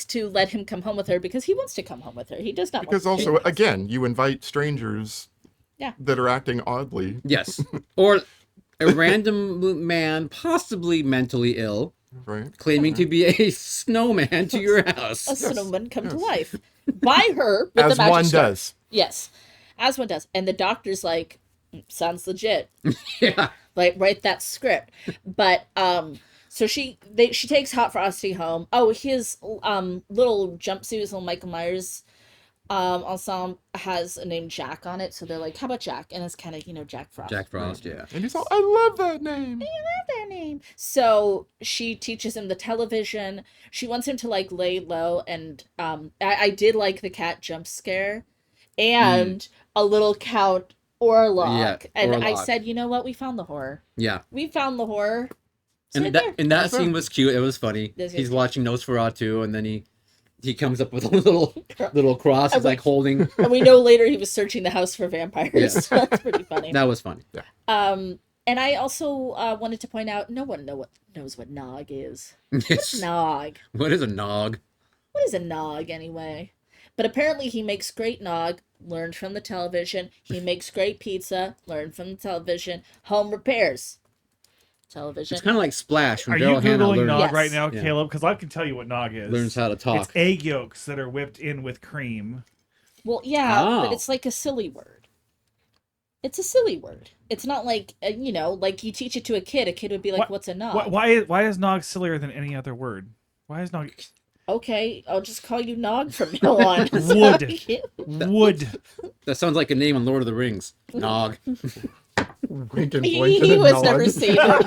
to let him come home with her because he wants to come home with her. He does not Because want to also, again, you invite strangers Yeah. that are acting oddly. Yes. Or a random man, possibly mentally ill, Right. claiming to be a snowman to your house. a snowman come to life by her with As the magic one star. does. Yes, as one does. And the doctor's like, sounds legit. Yeah. Like, write that script. But so she takes Hot Frosty home. Oh, his little jumpsuit, his little Michael Myers ensemble has a name Jack on it. So they're like, how about Jack? And it's kind of, Jack Frost. Jack Frost, yeah. And he's all, I love that name. Their name. So she teaches him the television. She wants him to like lay low, and I did like the cat jump scare and a little Count Orlok. Yeah, and I Orlok. said, you know what? We found the horror. Yeah. We found the horror. It's And right that there. and that scene was cute. It was funny. Yes, yes. He's watching Nosferatu, and then he comes up with a little cross. He's like holding. And we know later he was searching the house for vampires. Yeah. So that's pretty funny. That was funny. And I also wanted to point out, no one knows what Nog is. Yes. Nog. What is a nog? What is a Nog anyway? But apparently he makes great Nog, learned from the television. He makes great pizza, learned from the television. Home repairs. Television. It's kind of like Splash when Are you Daryl Hannah Googling learns, nog Yes. right now, Yeah. Caleb? Because I can tell you what nog is. learns how to It's talk. egg yolks that are whipped in with cream. Well, yeah, Oh. but it's like a silly word. It's a silly word. It's not like, like you teach it to a kid would be like, What- what's a Nog? Why is nog sillier than any other word? Why is nog Okay, I'll just call you Nog from now on. Wood. wood? That sounds like a name on Lord of the Rings. Nog. Wink and He blink and a was nod. never seen it.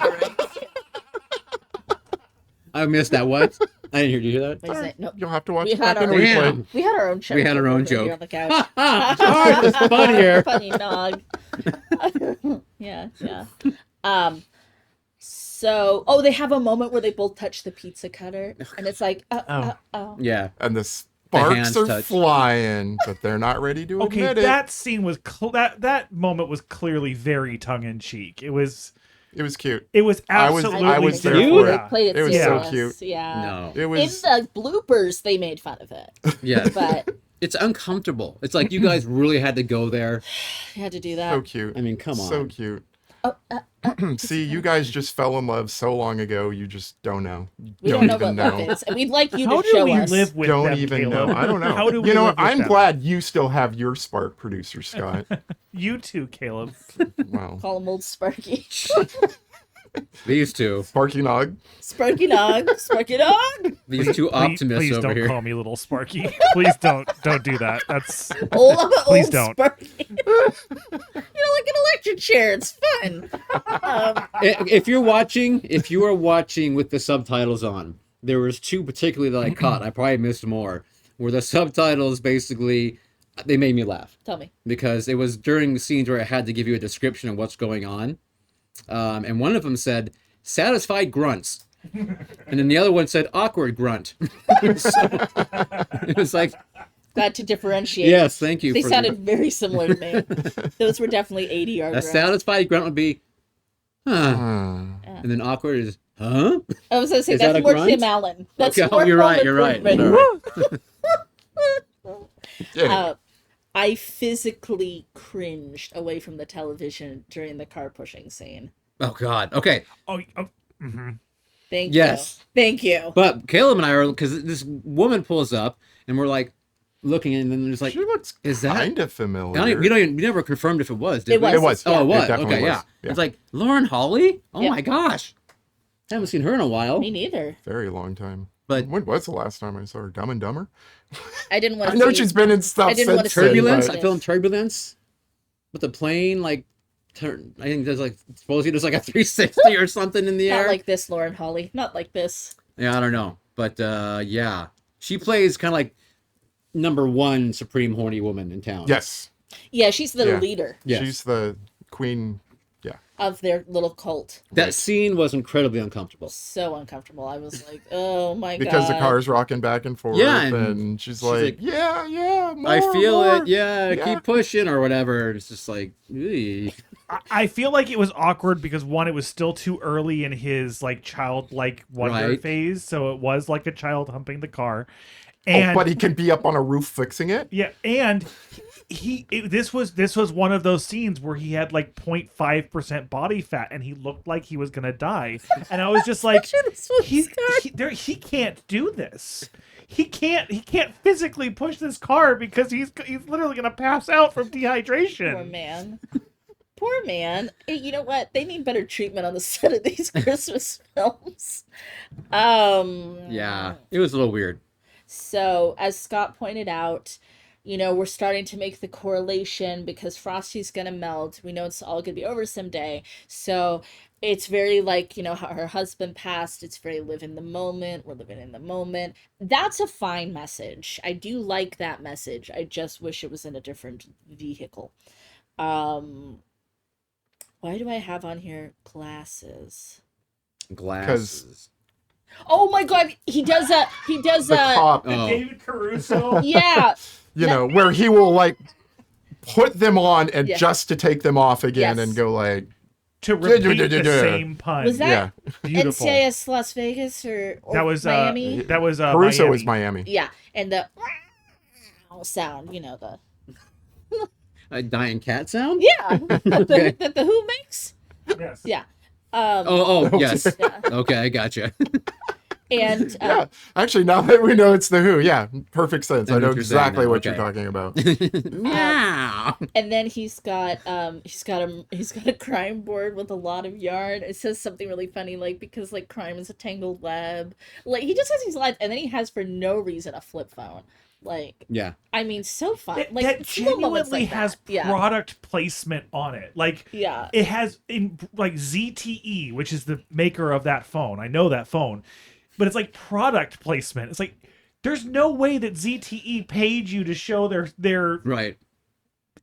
I missed that. What? I didn't hear. Did you hear that? What is it? No, You'll have to watch We it back had in the our- replay. Damn. we had our own show. We had our own over here joke. on the couch. Ours is funnier. Funny Nog. Yeah. So, they have a moment where they both touch the pizza cutter, and it's like, oh. Yeah. And the hands sparks are touch. flying, but they're not ready to Okay, admit it. that scene was that moment was clearly very tongue in cheek. It was cute. absolutely I was there Cute. for They it. played it It was so serious. cute. Yeah. No. It In was. the bloopers, they made fun of it, Yeah. but It's uncomfortable. It's like you guys really had to go there. you had to do So that. cute. I mean, come on. So cute. See, you guys just fell in love so long ago. You just don't know. We don't know what love is, and we'd like you How to do show we us. live with Don't them, even Caleb? know. I don't know. How do we you know live what? with I'm them? glad you still have your spark, producer Scott. You too, Caleb. Wow. Call him old Sparky. These two. Sparky Nog. Sparky Nog. Sparky Nog. These two optimists please over don't here. call me little Sparky. Please don't do that. That's Old Please don't. Sparky. Like an electric chair. It's fun. If you are watching with the subtitles on, there was two particularly that I caught. I probably missed more. Where the subtitles basically, they made me laugh Tell me. because it was during the scenes where it had to give you a description of what's going on, and one of them said satisfied grunts, and then the other one said awkward grunt. So, it was like, Glad to differentiate. yes, thank you. They for sounded very similar to me. Those were definitely 80-yard a grunts. satisfied grunt would be, huh, and then awkward is, huh. I was going to say, Is that that's a more grunt? Tim Allen. That's Okay, more you're right. home You're right. improvement. All right. Yeah. I physically cringed away from the television during the car pushing scene. Oh God. Okay. Thank Yes. you. Thank you. But Caleb and I are, because this woman pulls up and we're like looking, and then there's like, She looks is that? kind of I familiar. we never confirmed if it was. Did It we? was. It was. Oh, it was. definitely Okay, was. yeah. It's like Lauren Holly. Oh Yeah. my gosh, haven't seen her in a while. Me neither. Very long time. But When was the last time I saw her? Dumb and Dumber? I didn't want I to know see. she's been in stuff I didn't want since to then, see Turbulence. but- I filmed Turbulence with the plane. Like, I think there's like supposedly there's like a 360 or something in the Not air. like this, Lauren Holly. Not like this. Yeah, I don't know, but yeah, she plays kind of like number one supreme horny woman in town. Yes. Yeah, she's the Yeah. leader Yes. She's the queen. Yeah. of their little cult. That Right. scene was incredibly uncomfortable. So uncomfortable. I was like, oh my god. Because the car's rocking back and forth. Yeah, And, and she's she's like, like, yeah, I feel more. it. Yeah, Yeah. keep pushing or whatever. It's just like, "Eey." I feel like it was awkward because one, it was still too early in his like childlike wonder Right. phase, so it was like a child humping the car. Oh, And but he can be up on a roof fixing it. yeah, and this was one of those scenes where he had like 0.5% body fat and he looked like he was gonna die. And I was just like, he can't do this. He can't physically push this car because he's literally gonna pass out from dehydration. Poor man. Poor man. Hey, you know what? They need better treatment on the set of these Christmas films. Yeah, it was a little weird. So, as Scott pointed out, we're starting to make the correlation because Frosty's gonna melt. We know it's all gonna be over someday. So, it's very like, how her husband passed. It's very live in the moment. We're living in the moment. That's a fine message. I do like that message. I just wish it was in a different vehicle. Why do I have on here glasses? Glasses. Oh my God, he does The cop, Oh. David Caruso. yeah. where he will like put them on and Yeah. just to take them off again Yes. and go like, To repeat the same pun. Was that beautiful? NCIS Las Vegas or That was Miami? That was Caruso Miami. is Miami. Yeah, and the sound, the A dying cat sound? yeah Okay. that the Who makes. Yes. Yeah. Oh, yes. Yeah. Okay, I gotcha. And Yeah, actually, now that we know it's the Who, yeah, perfect sense. I know what you're saying exactly now, what you're okay. talking about. Meow. and then he's got a crime board with a lot of yarn. It says something really funny, like because like crime is a tangled web. Like he just has these lines, and then he has for no reason a flip phone. Like Yeah. I mean, so fun. That, Like that little moments genuinely like has that. Yeah. product placement on it. Like Yeah. it has in like ZTE, which is the maker of that phone. I know that phone, but it's like product placement. It's like there's no way that ZTE paid you to show their Right.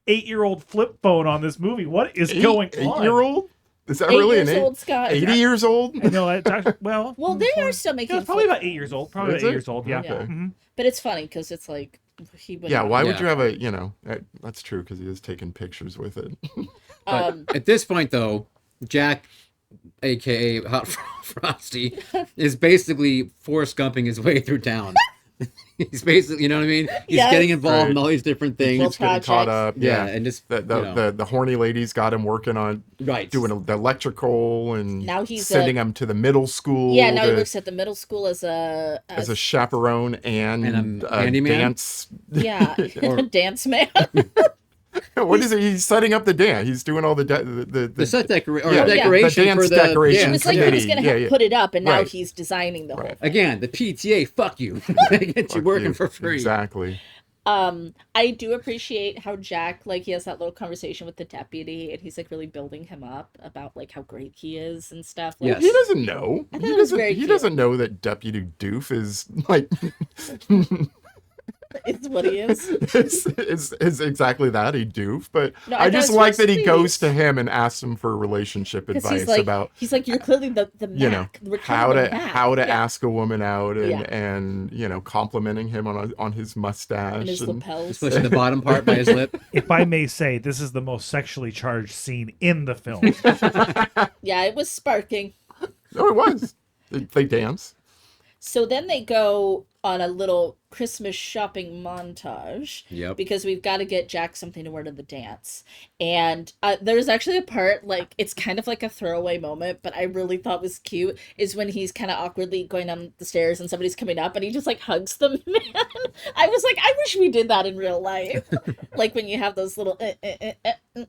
8-year-old flip phone on this movie. What is going on? 8-year-old? Is that 8 really an years old, Scott. 80 years old? I know it's actually, well, Well, they are still making. it's probably flip about 8 years old. Probably Is about 8 it? years old. Yeah. Okay. Mhm. But it's funny because it's like he would. Yeah, why would Yeah. you have a, that's true because he is taking pictures with it. But at this point, though, Jack, aka Hot Frosty, is basically Forrest Gumping his way through town. He's basically, you know what I mean? He's Yes. getting involved in Right. all these different things. Well, He's getting caught up. yeah, Yeah. and just The horny ladies got him working on right. doing the electrical and Now he's sending him to the middle school. Yeah, now he to- works at the middle school as a chaperone and, And a a handyman? dance. yeah Or- dance man. What is it? He's setting up the dance. He's doing all the The set decoration yeah, decoration the dance for the decoration It dance was like he was committee. gonna Yeah. put it up, and now Right. he's designing the whole Right. thing. Again, the PTA, fuck you. They get you Fuck working you. for free. Exactly. I do appreciate how Jack, like, he has that little conversation with the deputy, and he's like really building him up about like how great he is and stuff. Like, Yes. He doesn't know. I thought it was very He cute. doesn't know that Deputy Doof is like it's what he is. is exactly that, a doof. But No, I I thought just it was like real that he goes sweet. to him and asks him for relationship Because advice about he's like, you're clearly the Mac. We're how clearly to the Mac." how to Yeah. ask a woman out and Yeah. and complimenting him on his mustache And his and- lapels. Just pushing the bottom part by his lip. If I may say, this is the most sexually charged scene in the film. Yeah, it was sparking. No, it was. They dance. So then they go on a little Christmas shopping montage. Yep. Because we've got to get Jack something to wear to the dance. And there's actually a part, like, it's kind of like a throwaway moment, but I really thought was cute, is when he's kind of awkwardly going down the stairs and somebody's coming up and he just, like, hugs the man. I was like, I wish we did that in real life. Like, when you have those little,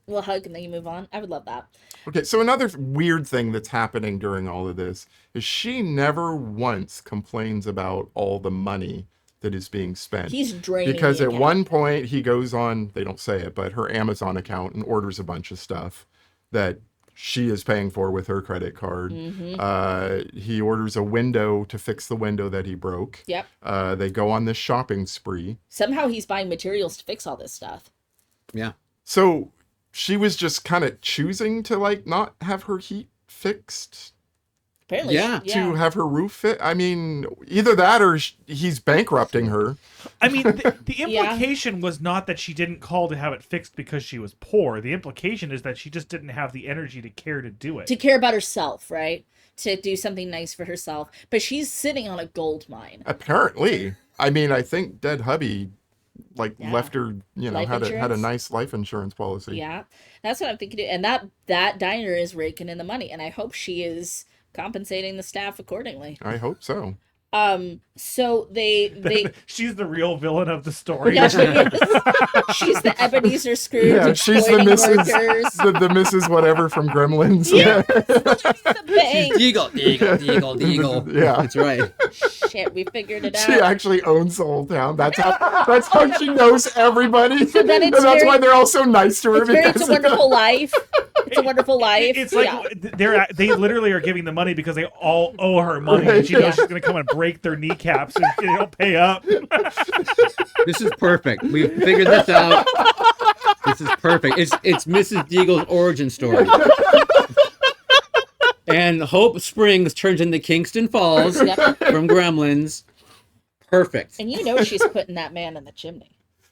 little hug and then you move on. I would love that. Okay, so another weird thing that's happening during all of this is she never once complains about all the money that is being spent. He's draining Because the at account. one point he goes on, they don't say it, but her Amazon account and orders a bunch of stuff that she is paying for with her credit card. Mm-hmm. He orders a window to fix the window that he broke. Yep. They go on this shopping spree. Somehow he's buying materials to fix all this stuff. Yeah. So she was just kind of choosing to like not have her heat fixed. Apparently, Yeah. to have her roof fit. I mean, either that or he's bankrupting her. I mean, the implication was not that she didn't call to have it fixed because she was poor. The implication is that she just didn't have the energy to care to do it. to care about herself, right? To do something nice for herself. But she's sitting on a gold mine. Apparently. I mean, I think dead hubby left her, Life had a insurance? nice life insurance policy. Yeah, that's what I'm thinking. And that diner is raking in the money, and I hope she is compensating the staff accordingly. I hope so. So they She's the real villain of the story. yeah, she is. She's the Ebenezer Scrooge. Yeah, she's the exploiting Mrs. workers. the Mrs. Whatever from Gremlins. Yeah. The bank. Deagle. Yeah. That's right. Shit, we figured it out. She actually owns the whole town. That's how she knows everybody. So then it's and that's very- why they're all so nice to her. It's a wonderful life. It's a wonderful life. It's like they literally are giving the money because they all owe her money, and she knows she's going to come and break their kneecaps if they don't pay up. This is perfect. We figured this out. This is perfect. It's Mrs. Deagle's origin story. And Hope Springs turns into Kingston Falls Yep. from Gremlins. Perfect. And you know she's putting that man in the chimney.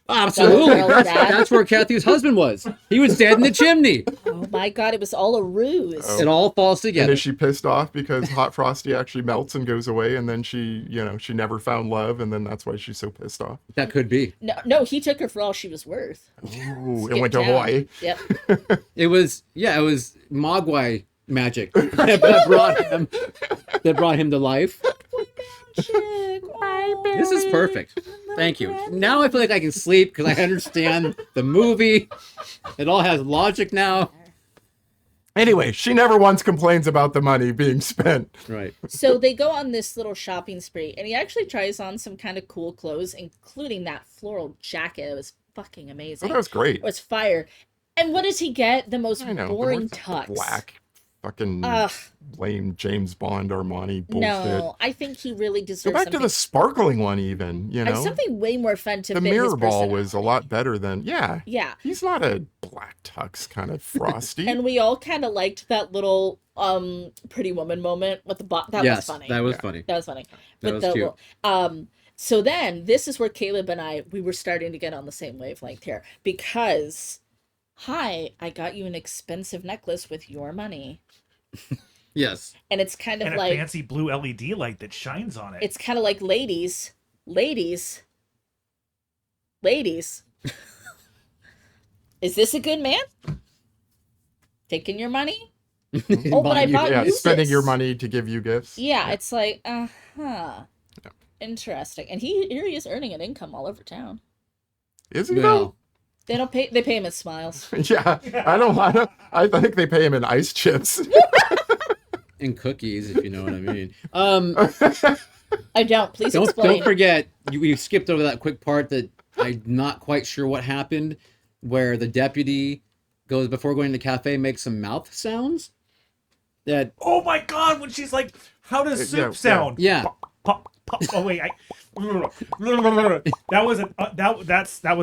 Absolutely. Girl, Dad. That's where Kathy's husband was. He was dead in the chimney. Oh my God, it was all a ruse. It all falls And together. is she pissed off because Hot Frosty actually melts and goes away, and then she never found love, and then that's why she's so pissed off? That could be. No, he took her for all she was worth. Ooh, Skip it went to town. Hawaii. Yep. It was Mogwai magic that brought him to life. This is perfect. Thank you. Now I feel like I can sleep because I understand the movie. It all has logic now. Anyway, she never once complains about the money being spent. Right. So they go on this little shopping spree, and he actually tries on some kind of cool clothes, including that floral jacket. It was fucking Oh, amazing. that was great. It was fire. And what does he get? The most I know. boring the tux. black, fucking Ugh, lame James Bond Armani bullshit. no, I think he really Go deserves back something. to the sparkling one, even. Something way more fun to the fit his mirror ball was a personality. lot better than Yeah. He's not a black tux kind of Frosty. And we all kind of liked that little Pretty Woman moment with the that was funny. That was funny. That was funny. That With was the cute. so then this is where Caleb and we were starting to get on the same wavelength here, because hi, I got you an expensive necklace with your money. Yes. And it's kind of And a like fancy blue LED light that shines on it. it's kind of like ladies. Is this a good man? Taking your money? Oh, but I bought yeah, you spending this. your money to give you gifts. Yeah, it's like, interesting. And here he is earning an income all over town. Is he No. though? They don't pay. They pay him in smiles. Yeah, I think they pay him in ice chips. And cookies, if you know what I mean. I don't. Please Don't explain. forget, we skipped over that quick part that I'm not quite sure what happened, where the deputy goes, before going to the cafe, makes some mouth sounds. That Oh my God! When she's like, "How does soup yeah. sound?" Yeah. Pop, pop, pop. Oh wait, that was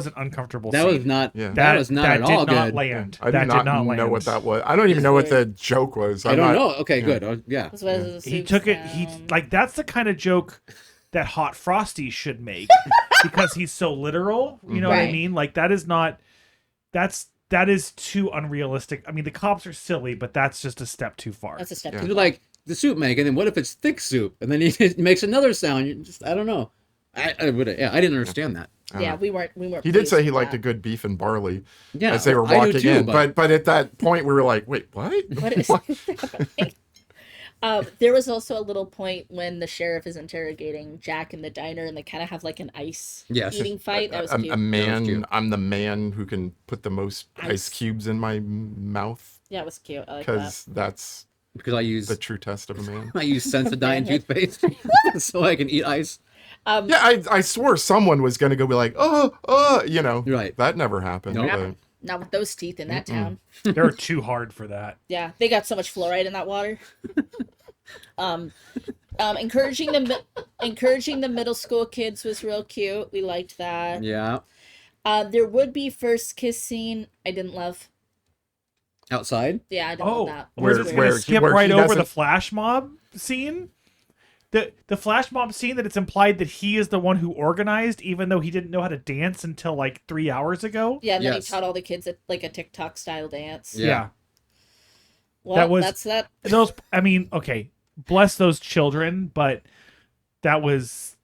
an uncomfortable. that scene. was not Yeah. that was not at all did not good. land. I that did not know land. what that was. I don't even know what the joke was. I I'm don't not- know. Okay, good. Oh, yeah. That's what it is, He soup took it. He sound. like that's the kind of joke that Hot Frosty should make because he's so literal. You know what I Right. mean? Like that is not. That is too unrealistic. I mean, the cops are silly, but that's just a step too far. That's a step. Yeah. too You're far. like the soup making, and what if it's thick soup? And then he makes another sound. You just, I don't know. I didn't understand that. Yeah, we weren't. He did pleased say he with liked that. a good beef and barley Yeah, as they were I do walking too, in. but- But at that point, we were like, wait, what? What is happening? There was also a little point when the sheriff is interrogating Jack in the diner, and they kind of have like an ice Yes. eating fight. That was a cute. man, cute. I'm the man who can put the most ice Ice. cubes in my mouth Yeah, it was cute. I like that. because that's Because I use the true test of a man. I use Sensodyne toothpaste so I can eat ice. Yeah, I swore someone was going to go be like, Right. That never happened. Nope. but- Not with those teeth in that town. They're too hard for that. Yeah, they got so much fluoride in that water. Encouraging the middle school kids was real cute. We liked that. Yeah. There would be first kiss scene I didn't love. outside. Yeah, I don't know that. We're Where- just where gonna he- skip where he right over the doesn't- flash mob scene. The flash mob scene that it's implied that he is the one who organized, even though he didn't know how to dance until like 3 hours ago. Yeah, and then Yes. he taught all the kids like a TikTok style dance. Yeah. Well, That was- that's that. Those, I mean, okay, bless those children, but that was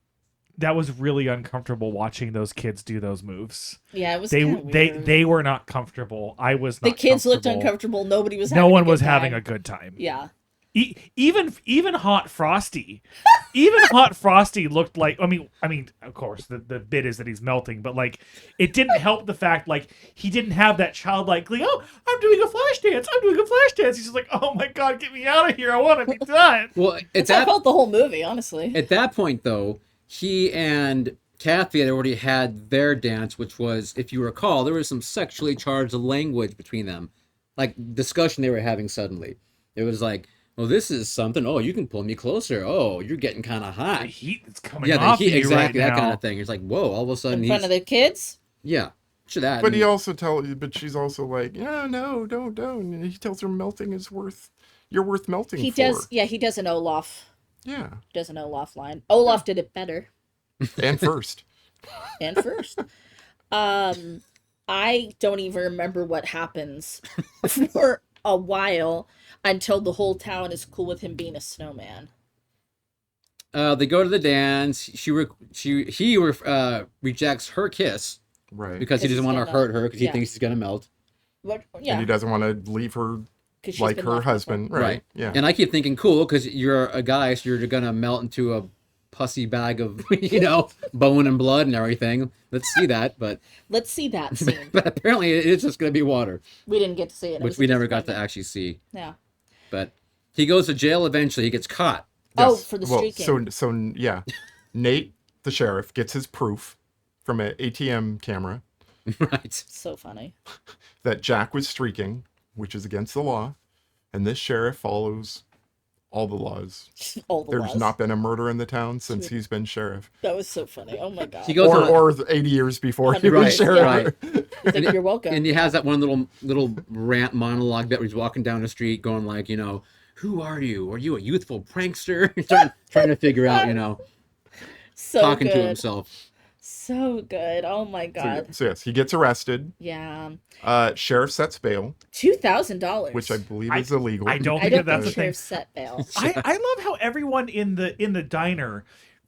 really uncomfortable watching those kids do those moves. Yeah, it was They kinda weird. they were not comfortable. I was The not. kids looked comfortable. uncomfortable. Nobody was. No having one a good was having time. a good time. Yeah. Even Hot Frosty, even Hot Frosty looked like. I mean, of course, the bit is that he's melting, but like, it didn't help the fact like he didn't have that childlike glee. Oh, I'm doing a flash dance. I'm doing a flash dance. He's just like, oh my god, get me out of here. I want to be done. Well, That's how I felt the whole movie, honestly. at that point, though, he and Kathy had already had their dance, which was, if you recall, there was some sexually charged language between them, like discussion they were having suddenly. It was like, well, this is something. Oh, you can pull me closer. Oh, you're getting kind of The hot. heat that's coming Yeah, off the heat, you exactly, right that now. kind of thing. It's like, whoa, all of a sudden In front he's, of the kids. yeah, to that. But and- he also but she's also like, yeah, no, don't. And he tells her melting is you're worth melting He for. does. Yeah, he does an Olaf. Yeah, Does an Olaf line. Olaf did it better and first. and first. I don't even remember what happens for a while until the whole town is cool with him being a snowman. They go to the dance. He rejects her kiss Right. because he Because doesn't he's want to gonna- hurt her because he yeah. thinks he's gonna melt. What? And Yeah, he doesn't want to leave her 'cause she's like been her left husband. before. Right. Yeah. And I keep thinking, cool, because you're a guy, so you're gonna melt into a pussy bag of, bone and blood and everything. Let's see that, but Let's see that scene. but apparently it's just gonna be water, We didn't get to see it. It which was we a never got to disappointment. actually see. Yeah. But he goes to jail eventually. He gets caught. Oh, Yes. for the well, streaking. so yeah, Nate, the sheriff, gets his proof from an ATM camera Right. So funny. that Jack was streaking, which is against the law, and this sheriff follows all the laws. All the There's laws. not been a murder in the town since he's been sheriff, That was so funny. Oh my god. He goes on, or 80 years before he Right, was sheriff. right. He's like, you're welcome. and he has that one little rant monologue that where he's walking down the street going like, who are you? Are you a youthful prankster? trying to figure out, so talking good. to himself. So good. Oh my god. So yes, he gets arrested. Yeah. Sheriff sets bail, $2,000. which I believe is illegal. I don't I think don't that's think the thing. sheriff set bail. I love how everyone in the diner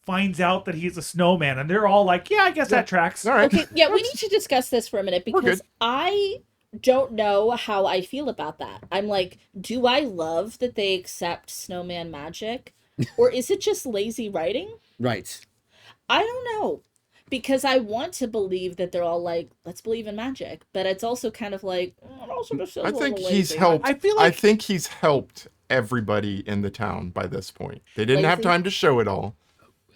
finds out that he's a snowman, and they're all like, "Yeah, I guess that tracks." All right. Okay, yeah, we need to discuss this for a minute We're because good. I don't know how I feel about that. I'm like, do I love that they accept snowman magic? Or is it just lazy writing? Right. I don't know. Because I want to believe that they're all like, let's believe in magic. But it's also kind of like, it also just feels I a little think he's lazy. helped. I feel like- I think he's helped everybody in the town by this point. They didn't have Lazy? time to show it all,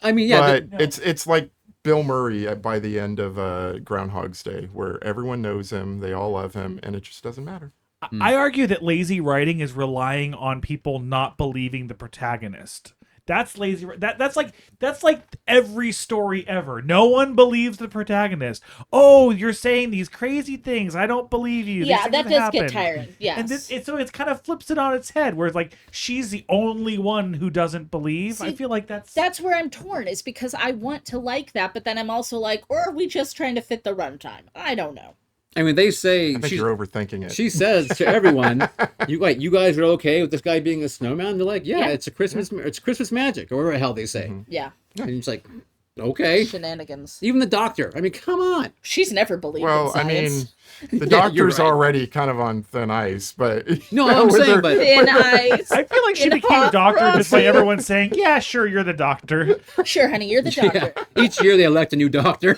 I mean, yeah, but it's like Bill Murray by the end of Groundhog's Day, where everyone knows him, they all love him, and it just doesn't matter. I argue that lazy writing is relying on people not believing the protagonist. That's lazy. That's like every story ever. No one believes the protagonist. Oh, you're saying these crazy things. I don't believe you. These Yeah, things that does happen. get tiring. Yes. And so it kind of flips it on its head, where it's like she's the only one who doesn't believe. I See, feel like that's That's where I'm torn, is because I want to like that, but then I'm also like, or are we just trying to fit the runtime? I don't know. I mean, they say I think you're overthinking it. she says to everyone, you guys are okay with this guy being a snowman? They're like, yeah, Yeah. it's Christmas magic, or whatever the hell they say. Yeah. And it's like, okay. Shenanigans. Even the doctor. I mean, come on. She's never believed Well, in I mean, science. the Yeah, you're doctor's right. already kind of on thin ice, but No, I'm with saying, her- but Thin ice. I feel like she In became Hot doctor just by Frosty. everyone saying, "Yeah, sure, you're the doctor." Sure, honey, you're the doctor. yeah, each year they elect a new doctor.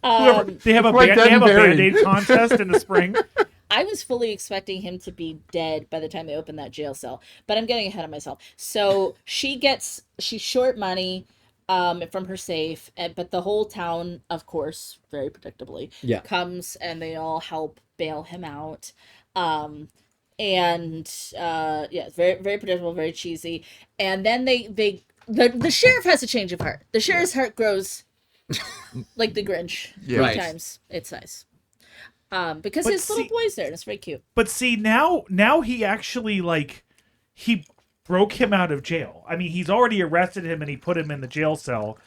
Whoever, they have a like Dead and Buried. Band-Aid contest in the spring. I was fully expecting him to be dead by the time they opened that jail cell, but I'm getting ahead of myself. So she's short money from her safe, but the whole town, of course, very predictably, Yeah. comes and they all help bail him out. Yeah, it's very, very predictable, very cheesy. And then the sheriff has a change of heart. The sheriff's heart grows like the Grinch. Yeah. Right. Times its size. Because But his little boy's there, and it's very cute. But see, now he actually, like, he broke him out of jail. I mean, he's already arrested him and he put him in the jail cell,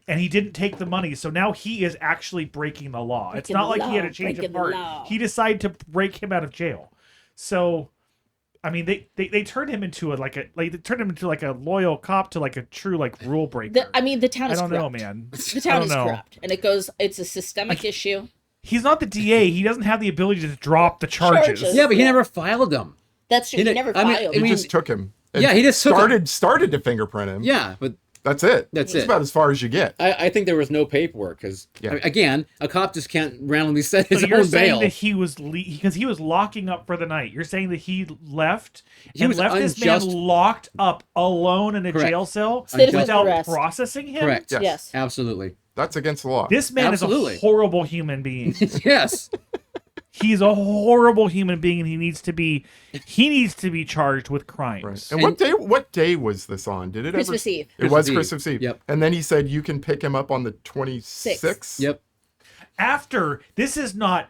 and he didn't take the money. So now he is actually breaking the law. It's not like he had a change of heart. He decided to break him out of jail. So, I mean, they turned him into a loyal cop to like a true like rule breaker. The town is I don't corrupt. know, man. The town is corrupt, and it's a systemic issue. He's not the DA. He doesn't have the ability to drop the charges. Yeah, but he never filed them. That's true. He never filed. He just took him. Yeah, he just started to fingerprint him. Yeah, but that's it. That's it. About as far as you get. I think there was no paperwork because, again, a cop just can't randomly set his you're own saying bail. that he was because he was locking up for the night. You're saying that he left this man locked up alone in a jail cell without processing him? Correct. Yes. Absolutely. That's against the law. This man is a horrible human being. Yes. He's a horrible human being, and he needs to be charged with crimes. Right. And what day was this on? Did it Christmas Eve? It was Christmas Eve. Yep. And then he said you can pick him up on the 26th. Yep. After this is not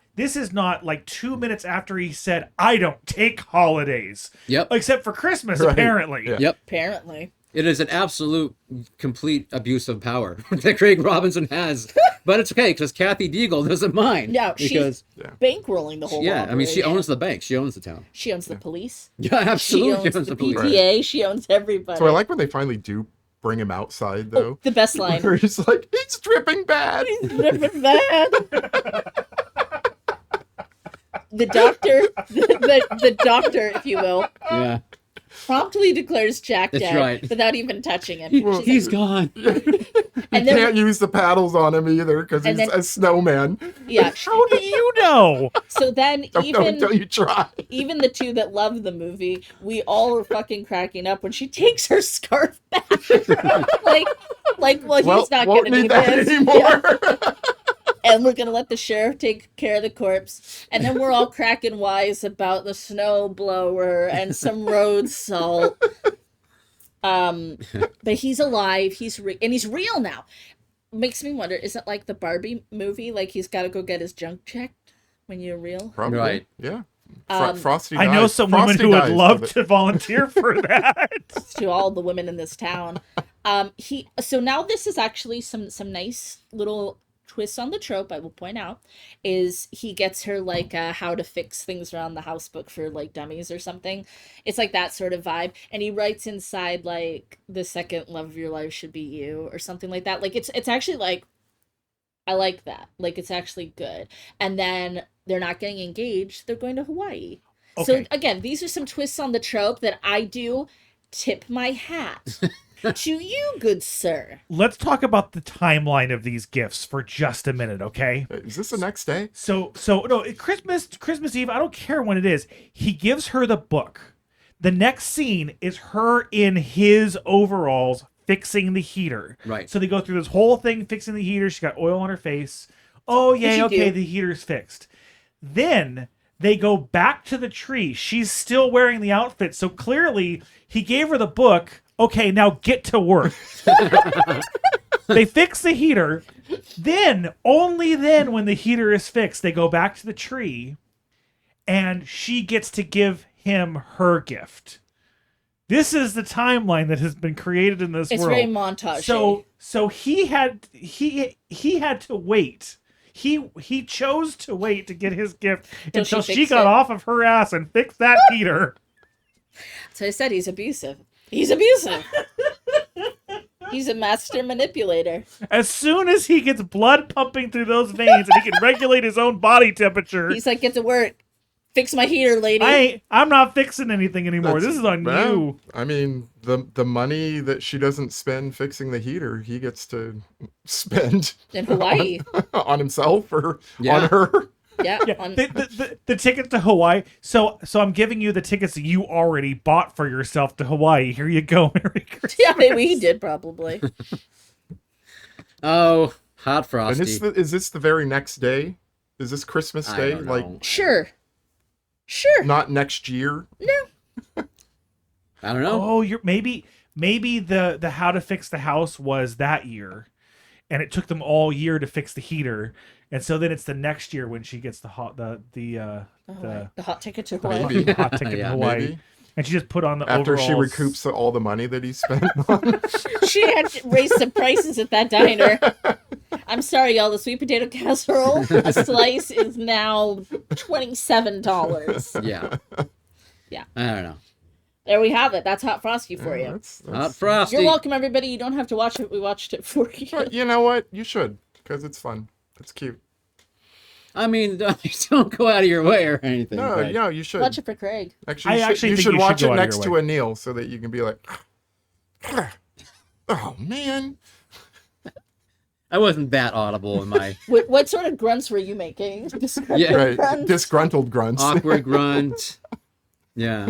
like 2 minutes after he said, "I don't take holidays." Yep. Except for Christmas, Right. apparently. Yeah. Yep. Apparently. It is an absolute, complete abuse of power that Craig Robinson has. But it's okay, because Kathy Deagle doesn't mind. Yeah, she's bankrolling the whole I mean, she owns the bank. She owns the town. She owns the police. Yeah, absolutely. She owns the PTA. Right. She owns everybody. So I like when they finally do bring him outside, though. The best line. Where he's like, he's dripping bad. He's dripping bad. The doctor, the doctor, if you will. Yeah. Promptly declares Jack That's dead right. without even touching him. He's gone. And you can't use the paddles on him either because he's a snowman. Yeah. How do you know? So then don't you try. Even the two that love the movie, we all are fucking cracking up when she takes her scarf back. He's not won't gonna need need that this anymore. Yeah. And we're gonna let the sheriff take care of the corpse, and then we're all cracking wise about the snow blower and some road salt. But he's alive. He's real now. Makes me wonder: is it like the Barbie movie? Like he's got to go get his junk checked when you're real? Probably. Right. Yeah. Frosty. I know some women who would love to volunteer for that. To all the women in this town. So now this is actually some nice little twist on the trope, I will point out, is he gets her like a how to fix things around the house book for like dummies or something. It's like that sort of vibe, and he writes inside like the second love of your life should be you or something like that. Like it's actually like, I like that. Like it's actually good. And then they're not getting engaged, they're going to Hawaii. Okay. So again, these are some twists on the trope that I do tip my hat to you, good sir. Let's talk about the timeline of these gifts for just a minute, okay? Is this the next day? So no, Christmas Eve, I don't care when it is. He gives her the book. The next scene is her in his overalls fixing the heater. Right. So they go through this whole thing fixing the heater. She got oil on her face. Oh, yay, okay, the heater's fixed. Then they go back to the tree. She's still wearing the outfit. So clearly he gave her the book. Okay, now get to work. They fix the heater. Then, only then, when the heater is fixed, they go back to the tree, and she gets to give him her gift. This is the timeline that has been created in this world. It's very montage. So he had to wait. He chose to wait to get his gift until she got off of her ass and fixed that heater. So I said he's abusive. He's abusive. He's a master manipulator. As soon as he gets blood pumping through those veins and he can regulate his own body temperature, he's like, get to work. Fix my heater, lady. I'm not fixing anything anymore. This is on you. I mean, the money that she doesn't spend fixing the heater, he gets to spend in Hawaii on himself or on her. Yeah. The ticket to Hawaii. So I'm giving you the tickets that you already bought for yourself to Hawaii. Here you go. Merry Christmas. Yeah, maybe he did probably. Oh, Hot Frosty. And is this the very next day? Is this Christmas Day? Like Sure. Not next year? No. I don't know. Oh, maybe the how to fix the house was that year. and it took them all year to fix the heater. And so then it's the next year when she gets the hot ticket to Hawaii. Maybe. hot ticket to Hawaii. Maybe. And she just put on the After she overalls. recoups all the money that he spent on. She had to raise the prices at that diner. I'm sorry, y'all. The sweet potato casserole, a slice is now $27. Yeah. Yeah. I don't know. There we have it. That's Hot Frosty for you. That's- Hot Frosty. You're welcome, everybody. You don't have to watch it. We watched it for you. But you know what? You should, because it's fun. It's cute. I mean, don't go out of your way or anything. No, but- no, you should. Watch it for Craig. Actually, I you actually should, think you should you watch should go it out of next your to way. a Neil so that you can be like, oh man. I wasn't that audible in my What sort of grunts were you making? Disgruntled Yeah. Right, grunts? disgruntled grunts. awkward grunt. Yeah.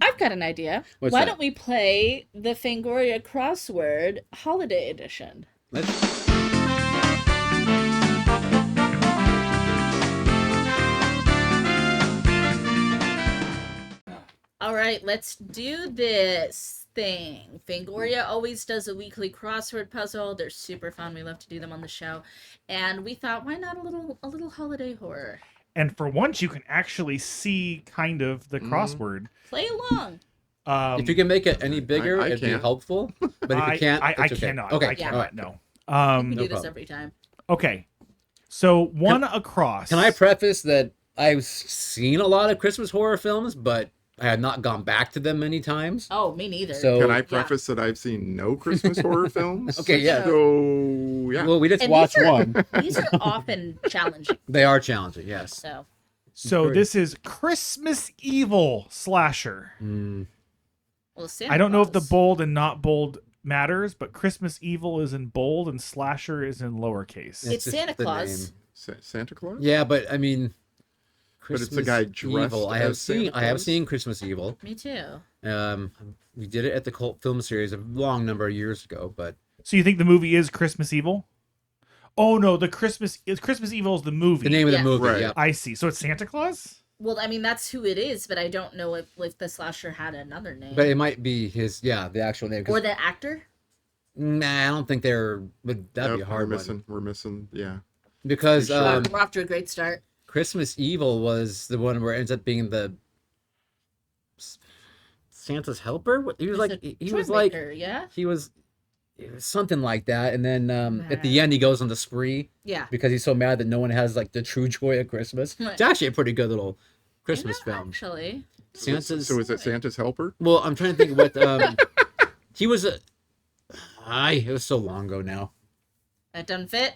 I've got an idea. What's Why that? don't we play the Fangoria crossword holiday edition? Let's. All right, let's do this thing. Fangoria always does a weekly crossword puzzle. They're super fun. We love to do them on the show. And we thought, why not a little holiday horror? And for once, you can actually see kind of the Mm-hmm. crossword. Play along. If you can make it any bigger, I it'd be can't. helpable. But if you can't, I it's okay. cannot. Okay. I cannot. all right. No. We can No do this problem. every time. Okay. So one across. Can I preface that I've seen a lot of Christmas horror films, but I have not gone back to them many times. Oh, me neither. So Can I preface that I've seen no Christmas horror films? Okay, yeah. So, yeah. Well, we just And watched these are- one. These are often challenging. They are challenging, yes. So, So this is Christmas Evil slasher. Mm. well, Santa I don't know if the Claus. bold and not bold matters, but Christmas Evil is in bold and slasher is in lowercase. It's just Santa the Claus. name. Santa Claus? Yeah, but I mean, But it's a Christmas guy dressed Evil. as Santa I have Claus? seen Christmas Evil. Me too. We did it at the Cult Film Series a long number of years ago, but So you think the movie is Christmas Evil? Oh no, Christmas Evil is the movie. the name of Yes. the movie, Right. yeah. I see. So it's Santa Claus? Well, I mean, that's who it is, but I don't know if the slasher had another name. But it might be the actual name. 'cause- Or the actor. Nah, I don't think that'd be a Nope, hard we're missing, yeah. because Sure. We're off to a great start. Christmas Evil was the one where it ends up being the Santa's helper. He was It's like a he was like troublemaker, yeah? he was it was something like that, and then at the end he goes on the spree Yeah. because he's so mad that no one has like the true joy of Christmas. Right. It's actually a pretty good little Christmas You know, film. Actually. Santa's. So is it Santa's helper? Well, I'm trying to think what he was a. It was so long ago now. That doesn't fit?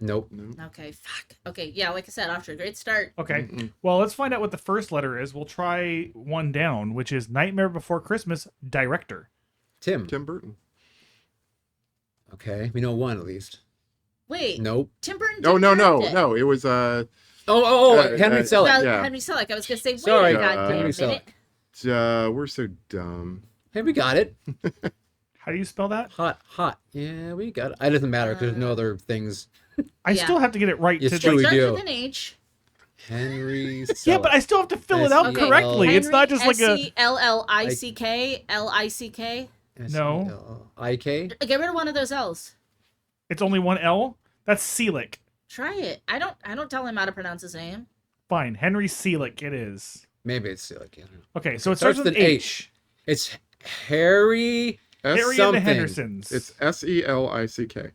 Nope. No. Okay, fuck. Okay, yeah, like I said, off to a great start. Okay. Mm-mm. Well, let's find out what the first letter is. We'll try one down, which is Nightmare Before Christmas director. Tim. Tim Burton. Okay, we know one at least. Wait, Nope. Tim Burton Oh, didn't no, direct it. no. It was, Henry Selick. Well, Yeah. Henry Selick. I was going to say, wait Sorry, a goddamn Henry minute. Selick. we're so dumb. Hey, we got it. How do you spell that? Hot. Yeah, we got it. It doesn't matter because there's no other things. I Yeah. still have to get it right. It's to true, It we starts do. with an H. Henry Selick. Yeah, but I still have to fill it out Okay. correctly. It's not just like a. Henry Selick. No. I-K? Get rid of one of those L's. It's only one L. That's Selick. Try it. I don't tell him how to pronounce his name. Fine, Henry Selick. It is. Maybe it's Selick. I don't know. Okay, so it starts with an H. It's Harry. Harry and the something. Hendersons. It's Selick.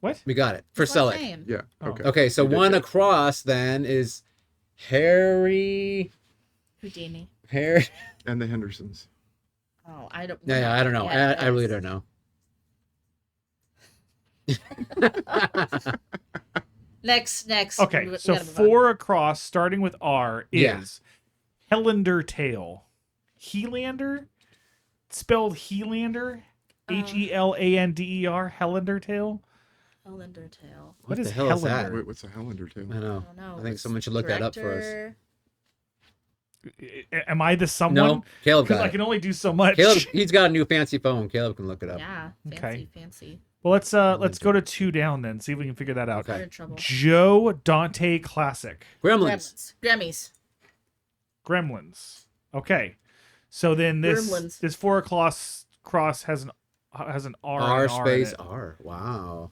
What? We got it. For His last Selick. name. Yeah. Oh. Okay. Okay, so We did one good. across then is Harry. Houdini. And the Hendersons. Oh, I don't. Yeah, I don't know. Yeah, I really don't know. Next. Okay, We so gotta move on. 4 across, starting with R, Yeah. is Helander Tale. Helander? Spelled Helander? Helander? Helander Tale? Hellender Tale. What the is hell is that? Helander? Wait, what's a Hellender tale? I know. I don't know. I think It's someone should look that up for us. director. Am I the someone? No, Caleb Because got I it. can only do so much. Caleb, he's got a new fancy phone. Caleb can look it up. Yeah. Okay. Fancy. Well, let's go to 2 down then. See if we can figure that out. We're Okay. in trouble. Joe Dante Classic. Gremlins. Grammys. Gremlins. Okay. So then this Gremlins. this 4 across cross has an has an R. R and R in space it. R. Wow.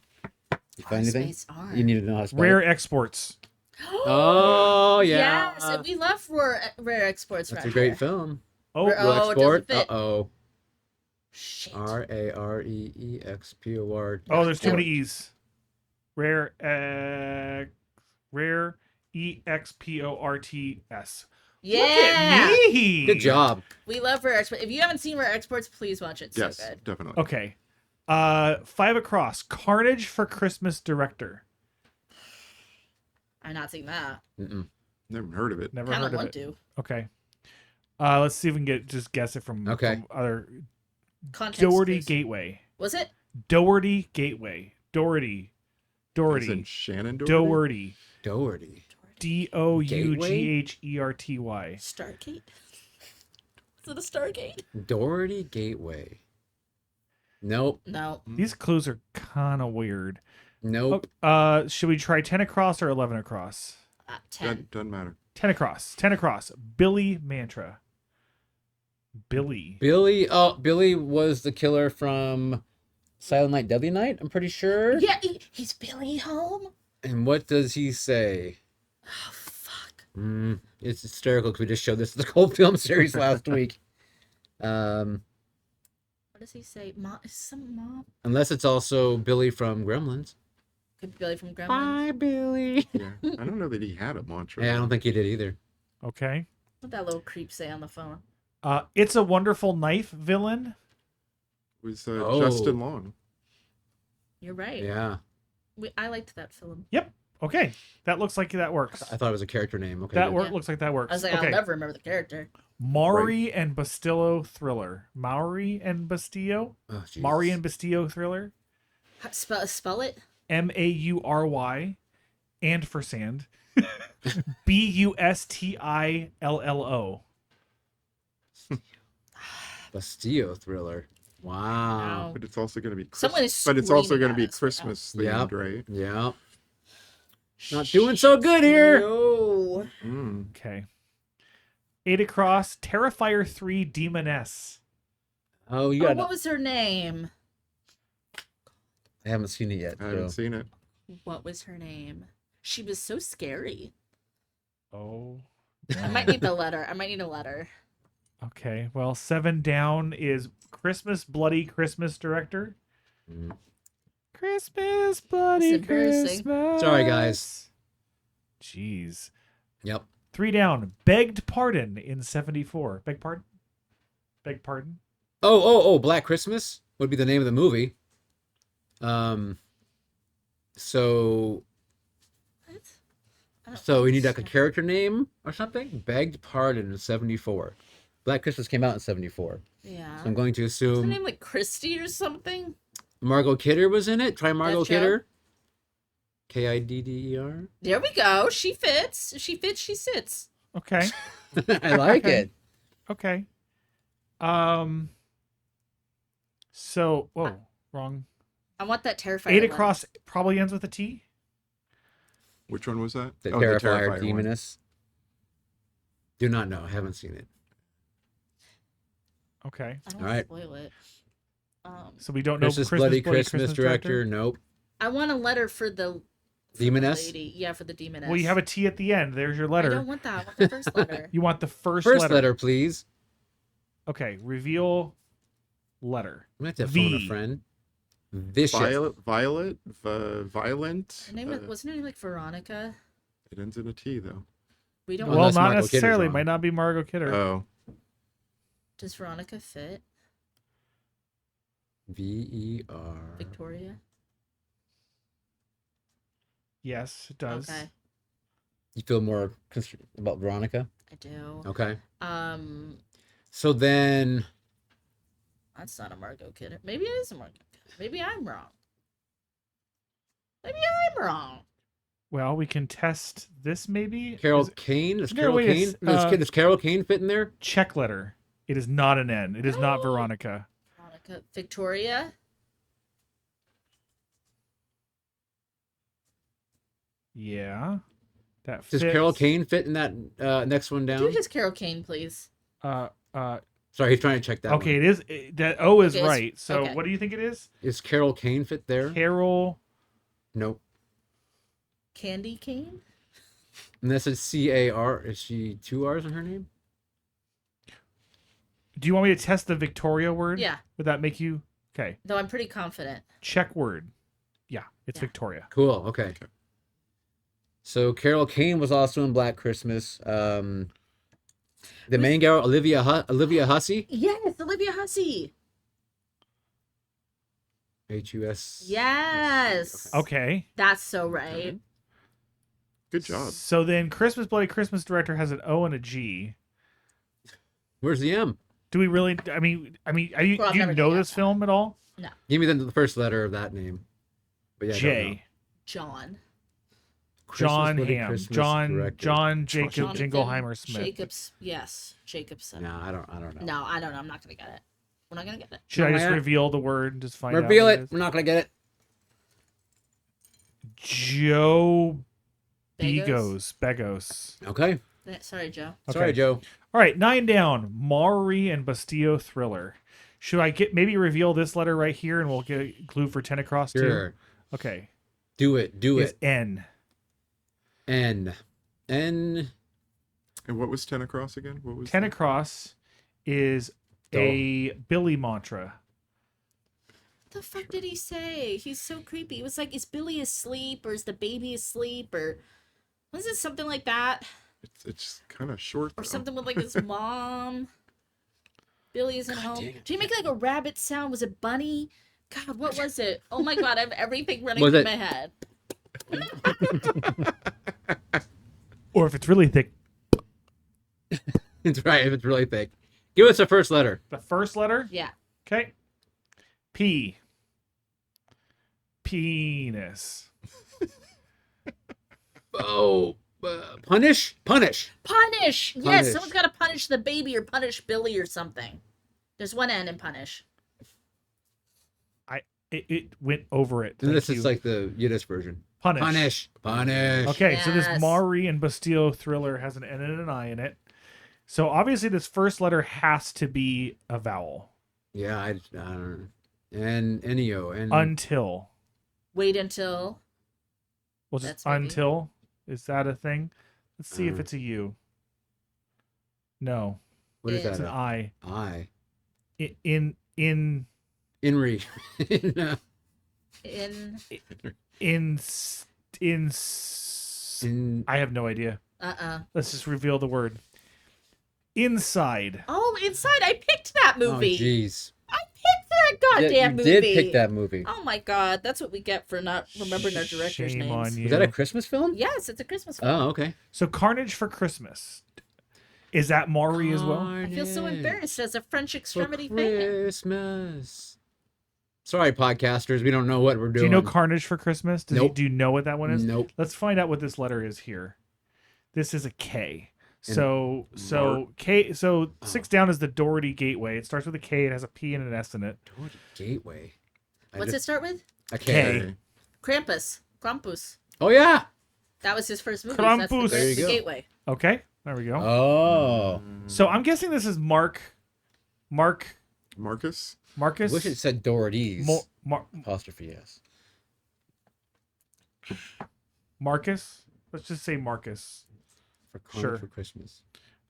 You R find anything? space R. You need to know how to spell Rare it. exports. Oh yeah. Yes, and we love rare exports. That's right a great here. film. Oh, Rare- Real Oh, it doesn't export. fit. Uh-oh. Shit. RAREEXPOR. oh, there's too Rare- many E's. Rare EXPORTS. Yeah. Look at me. Good job. We love rare exports. If you haven't seen rare exports, please watch it. Yes, So good. definitely. Okay. 5 across. Carnage for Christmas director. I've not seen that. Mm-mm. Never heard of it. Never Kind heard of of want it. to. Okay. Let's see if we can guess it from other. Context, Doherty please. Gateway. Was it? Doherty Gateway. Doherty. As in Shannon Doherty? Doherty. Gateway? Dougherty. Stargate? Is it a Stargate? Doherty Gateway. Nope. No. These clues are kind of weird. Nope. Should we try 10 across or 11 across? 10. Doesn't matter. 10 across. 10 across. Billy Mantra. Billy. Billy. Oh, Billy was the killer from Silent Night, Deadly Night. I'm pretty sure. Yeah, he's Billy home? And what does he say? Oh, fuck. It's hysterical because we just showed this in the Cold Film series last week. What does he say? Mom? Is some mom? Unless it's also Billy from Gremlins. Could be Billy from Gremlins. Hi, Billy. Yeah. I don't know that he had a mantra. Yeah, I don't think he did either. Okay. What that little creep say on the phone? It's a Wonderful Knife villain. It was Oh. Justin Long. You're right. Yeah, I liked that film. Yep. Okay. That looks like that works. I thought it was a character name. Okay, That good. Yeah. looks like that works. I was like, okay. I'll never remember the character. Maury and Bastillo thriller. Maury and Bastillo? Oh, Jesus. Maury and Bastillo thriller. Spell it? Maury and for sand. Bustillo. Bastillo thriller. Wow. No. But it's also going to be Someone is But it's also screaming going to at be us right Christmas now. themed, right? Yeah. Not doing so good here. No. Mm. Okay. 8 across. Terrifier 3 Demoness. Oh, you Oh, got. what was her name? I haven't seen it yet. I haven't so. seen it. What was her name? She was so scary. Oh. I might need the letter. I might need a letter. Okay. Well, 7 down is Christmas Bloody Christmas director. Mm. Christmas Bloody It's embarrassing. Christmas. Sorry, guys. Jeez. Yep. 3 down. Begged Pardon in 74. Beg pardon? Beg pardon? Oh, Black Christmas would be the name of the movie. So What? I don't we need like a understand. character name or something. Begged Pardon in 74. Black Christmas came out in 74. Yeah. So I'm going to Is her assume name like Christy or something? Margot Kidder was in it. Try Margot That show? Kidder. Kidder. There we go. She fits. She fits. She sits. Okay. I like it. Okay. So, whoa, wrong. I want that Terrifier. 8 one. across probably ends with a T. Which one was that? The Oh, Terrifier one. Demoness. Do not know. I haven't seen it. Okay. I don't All right. spoil it. So we don't know Christmas Bloody Christmas director. director. Nope. I want a letter for the Demoness? lady. Yeah, for the demoness. Well, you have a T at the end. There's your I letter. don't want that. I want the first letter. You want the first First letter, please. Okay. Reveal letter. I'm going to have to phone a V. friend. Vicious. Violent, violent. Her name wasn't her name like Veronica? It ends in a T though. We don't. Well, Unless not Margot Kidder's necessarily. wrong. Might not be Margot Kidder. Oh, Does Veronica fit? VER. Victoria. Yes, it does. Okay, You feel more about Veronica? I do. Okay. Um, So then, that's not a Margot Kidder. Maybe it is a Margot Kidder. Maybe I'm wrong. Maybe I'm wrong. Well, we can test this maybe. Carol Is it- Kane? Does is there a Carol way to Kane? s- Does Carol Kane fit in there? check letter. It is not an N. It is not No. Veronica. Veronica. Victoria. Yeah. That Does fits. Carol Kane fit in that next one down? Do his Carol Kane, please. Sorry, he's trying to check that. Okay, one. it is. That O is Okay, it's- right. So okay. what do you think it is? Is Carol Kane fit there? Carol. Nope. Candy cane? And this is C-A-R. Is she 2 R's in her name? Do you want me to test the Victoria word? Yeah. Would that make you okay? Though I'm pretty confident. Check word. Yeah, it's Yeah. Victoria. Cool. Okay. So Carol Kane was also in Black Christmas. The main girl, Olivia Hussey. Yes, Olivia Hussey. H-U-S. Yes. Okay. That's so right. Good job. So then, Christmas Bloody Christmas director has an O and a G. Where's the M? Do we really? I mean, Well, do you I've never know done this that. film at all? Give me the first letter of that name. But yeah, I don't know. J. John. Christmas John Bloody Ham. Christmas John director. Jacob Jonathan Jingleheimer Smith. Jacobs. Yes, Jacobson. No, I don't know. No, I don't know. I'm not gonna get it. We're not gonna get it. Should I No, just I- reveal the word and just find Reveal out? it. We're not gonna get it. Joe Begos? Begos. Okay. Sorry, Joe. Sorry, Joe. All right, 9 down. Maori and Bastillo thriller. Should I maybe reveal this letter right here and we'll get a clue for 10 across too? Sure. Okay. Do it. Do It's it. N. N. And what was 10 across again? What was 10 that? across is a Billy mantra. What the fuck did he say? He's so creepy. It was like, is Billy asleep or is the baby asleep or was it something like that? It's kind of short. Or though. something with like his mom. Billy isn't home. dang it. Did he make like a rabbit sound? Was it bunny? God, what was it? Oh my god, I have everything running Was through it- my head. Or if it's really thick, It's right. If it's really thick, give us the first letter. the first letter. Yeah. Okay. P. Penis. Oh, punish. Punish! Yes, Punish. someone's got to punish the baby or punish Billy or something. There's one N in punish. It went over it. And Thank this you. is like the Yiddish version. Punish. Punish. Okay, so this Yes. Maori and Bastillo thriller has an N and an I in it. So obviously this first letter has to be a vowel. Yeah, I don't know. And Ennio and Until. Wait until. Well, just That's maybe- until. Is that a thing? Let's see if Uh. it's a U. No, what is it's that? an I. I. In Inri. In. In I have no idea. Let's just reveal the word. Inside. Oh, Inside. I picked that movie. Oh, jeez. I picked that goddamn Yeah, you movie. did pick that movie. Oh my god, that's what we get for not remembering our directors' Shame names. on you. Was that a Christmas film? Yes, it's a Christmas film. Oh, okay. So Carnage for Christmas. Is that Maori as well? I feel so Carnage embarrassed as a French for extremity fan. Christmas. Sorry, podcasters. We don't know what we're doing. Do you know Carnage for Christmas? Nope. Do you know what that one is? Nope. Let's find out what this letter is here. This is a K. And So K. So 6 down is the Doherty Gateway. It starts with a K. It has a P and an S in it. Doherty Gateway. What's it start with? A K. Krampus. Krampus. Oh yeah. That was his first movie. Krampus. That's There you the go. Gateway. Okay, there we go. Oh. So I'm guessing this is Marcus. Marcus? Wish it said Doherty's. Apostrophe S. Marcus. Let's just say Marcus. For Carnage Sure. for Christmas.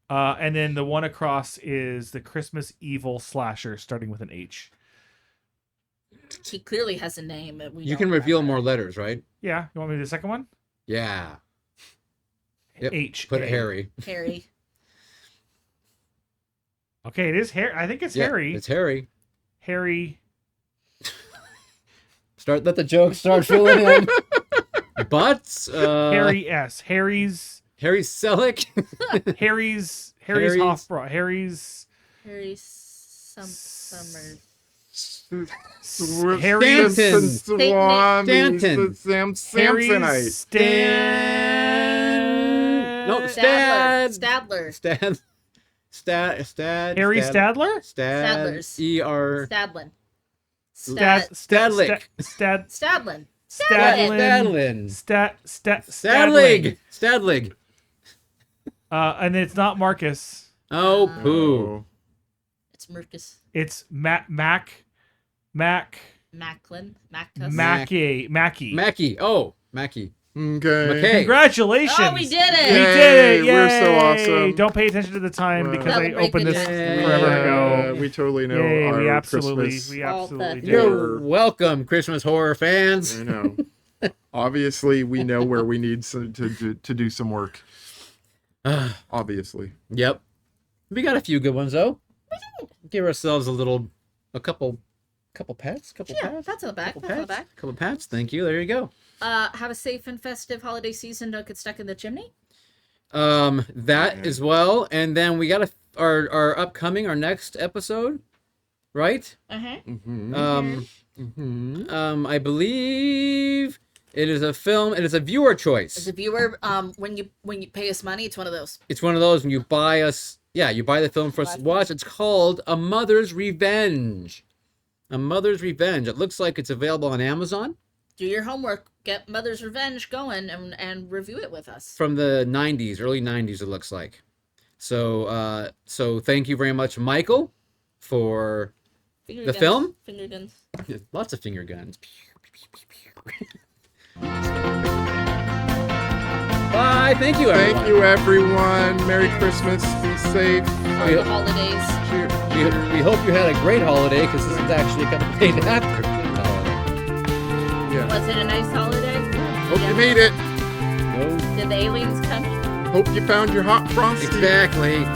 And then the one across is the Christmas Evil slasher, starting with an H. He clearly has a name that we You don't can reveal remember. more letters, right? Yeah, you want me to do the second one? Yeah. Yep. H. Put A. it Harry. Harry. Okay, it is Harry. I think it's Yeah, Harry. It's Harry. Harry. Let the jokes start filling in. But Harry S. Harry's Harry Selick. Harry's Harry's- Hofbräu. Harry's Summer. Harry Stanton. Stanton. Harry Samsonite. Stan. No, Stadler. Harry Stadler. Stadlers. E-R. Stadlin. Stadlick. Stadlin. Stadlin. Stadlig. Stadlig. And it's not Marcus. Oh, poo. It's Smirkus. It's Mackie. Mackie. Oh, Mackie. Okay. McKay. Congratulations. Oh, we did it. We did it. Yay. We're so awesome. Don't pay attention to the time because I Celebrate opened the this day. forever ago. We totally know Yay, our we absolutely Christmas. do. You're welcome, Christmas horror fans. I know. Obviously, we know where we need to do some work. Obviously. Yep. We got a few good ones though. Give ourselves a couple pats. Yeah, that's on the back. That's on the back. Couple pats. Thank you. There you go. Have a safe and festive holiday season. Don't get stuck in the chimney. That as well, and then we got our upcoming, our next episode, right? Mm-hmm. I believe it is a film. It is a viewer choice. As a viewer, when you pay us money, it's one of those. It's one of those when you buy us. Yeah, you buy the film for us to watch. It's called A Mother's Revenge. A Mother's Revenge. It looks like it's available on Amazon. Do your homework. Get Mother's Revenge going and review it with us. From the 90s, early 90s, it looks like. So thank you very much, Michael, for the film. Finger guns. Yeah, lots of finger guns. Bye. Thank you, everyone. Thank you, everyone. Merry Christmas. Be safe. Happy holidays. We hope you had a great holiday because this is actually a couple days after the holiday. Yeah. Was it a nice holiday? Hope you made it. No. Did the aliens come? Hope you found your Hot Frosty. Exactly.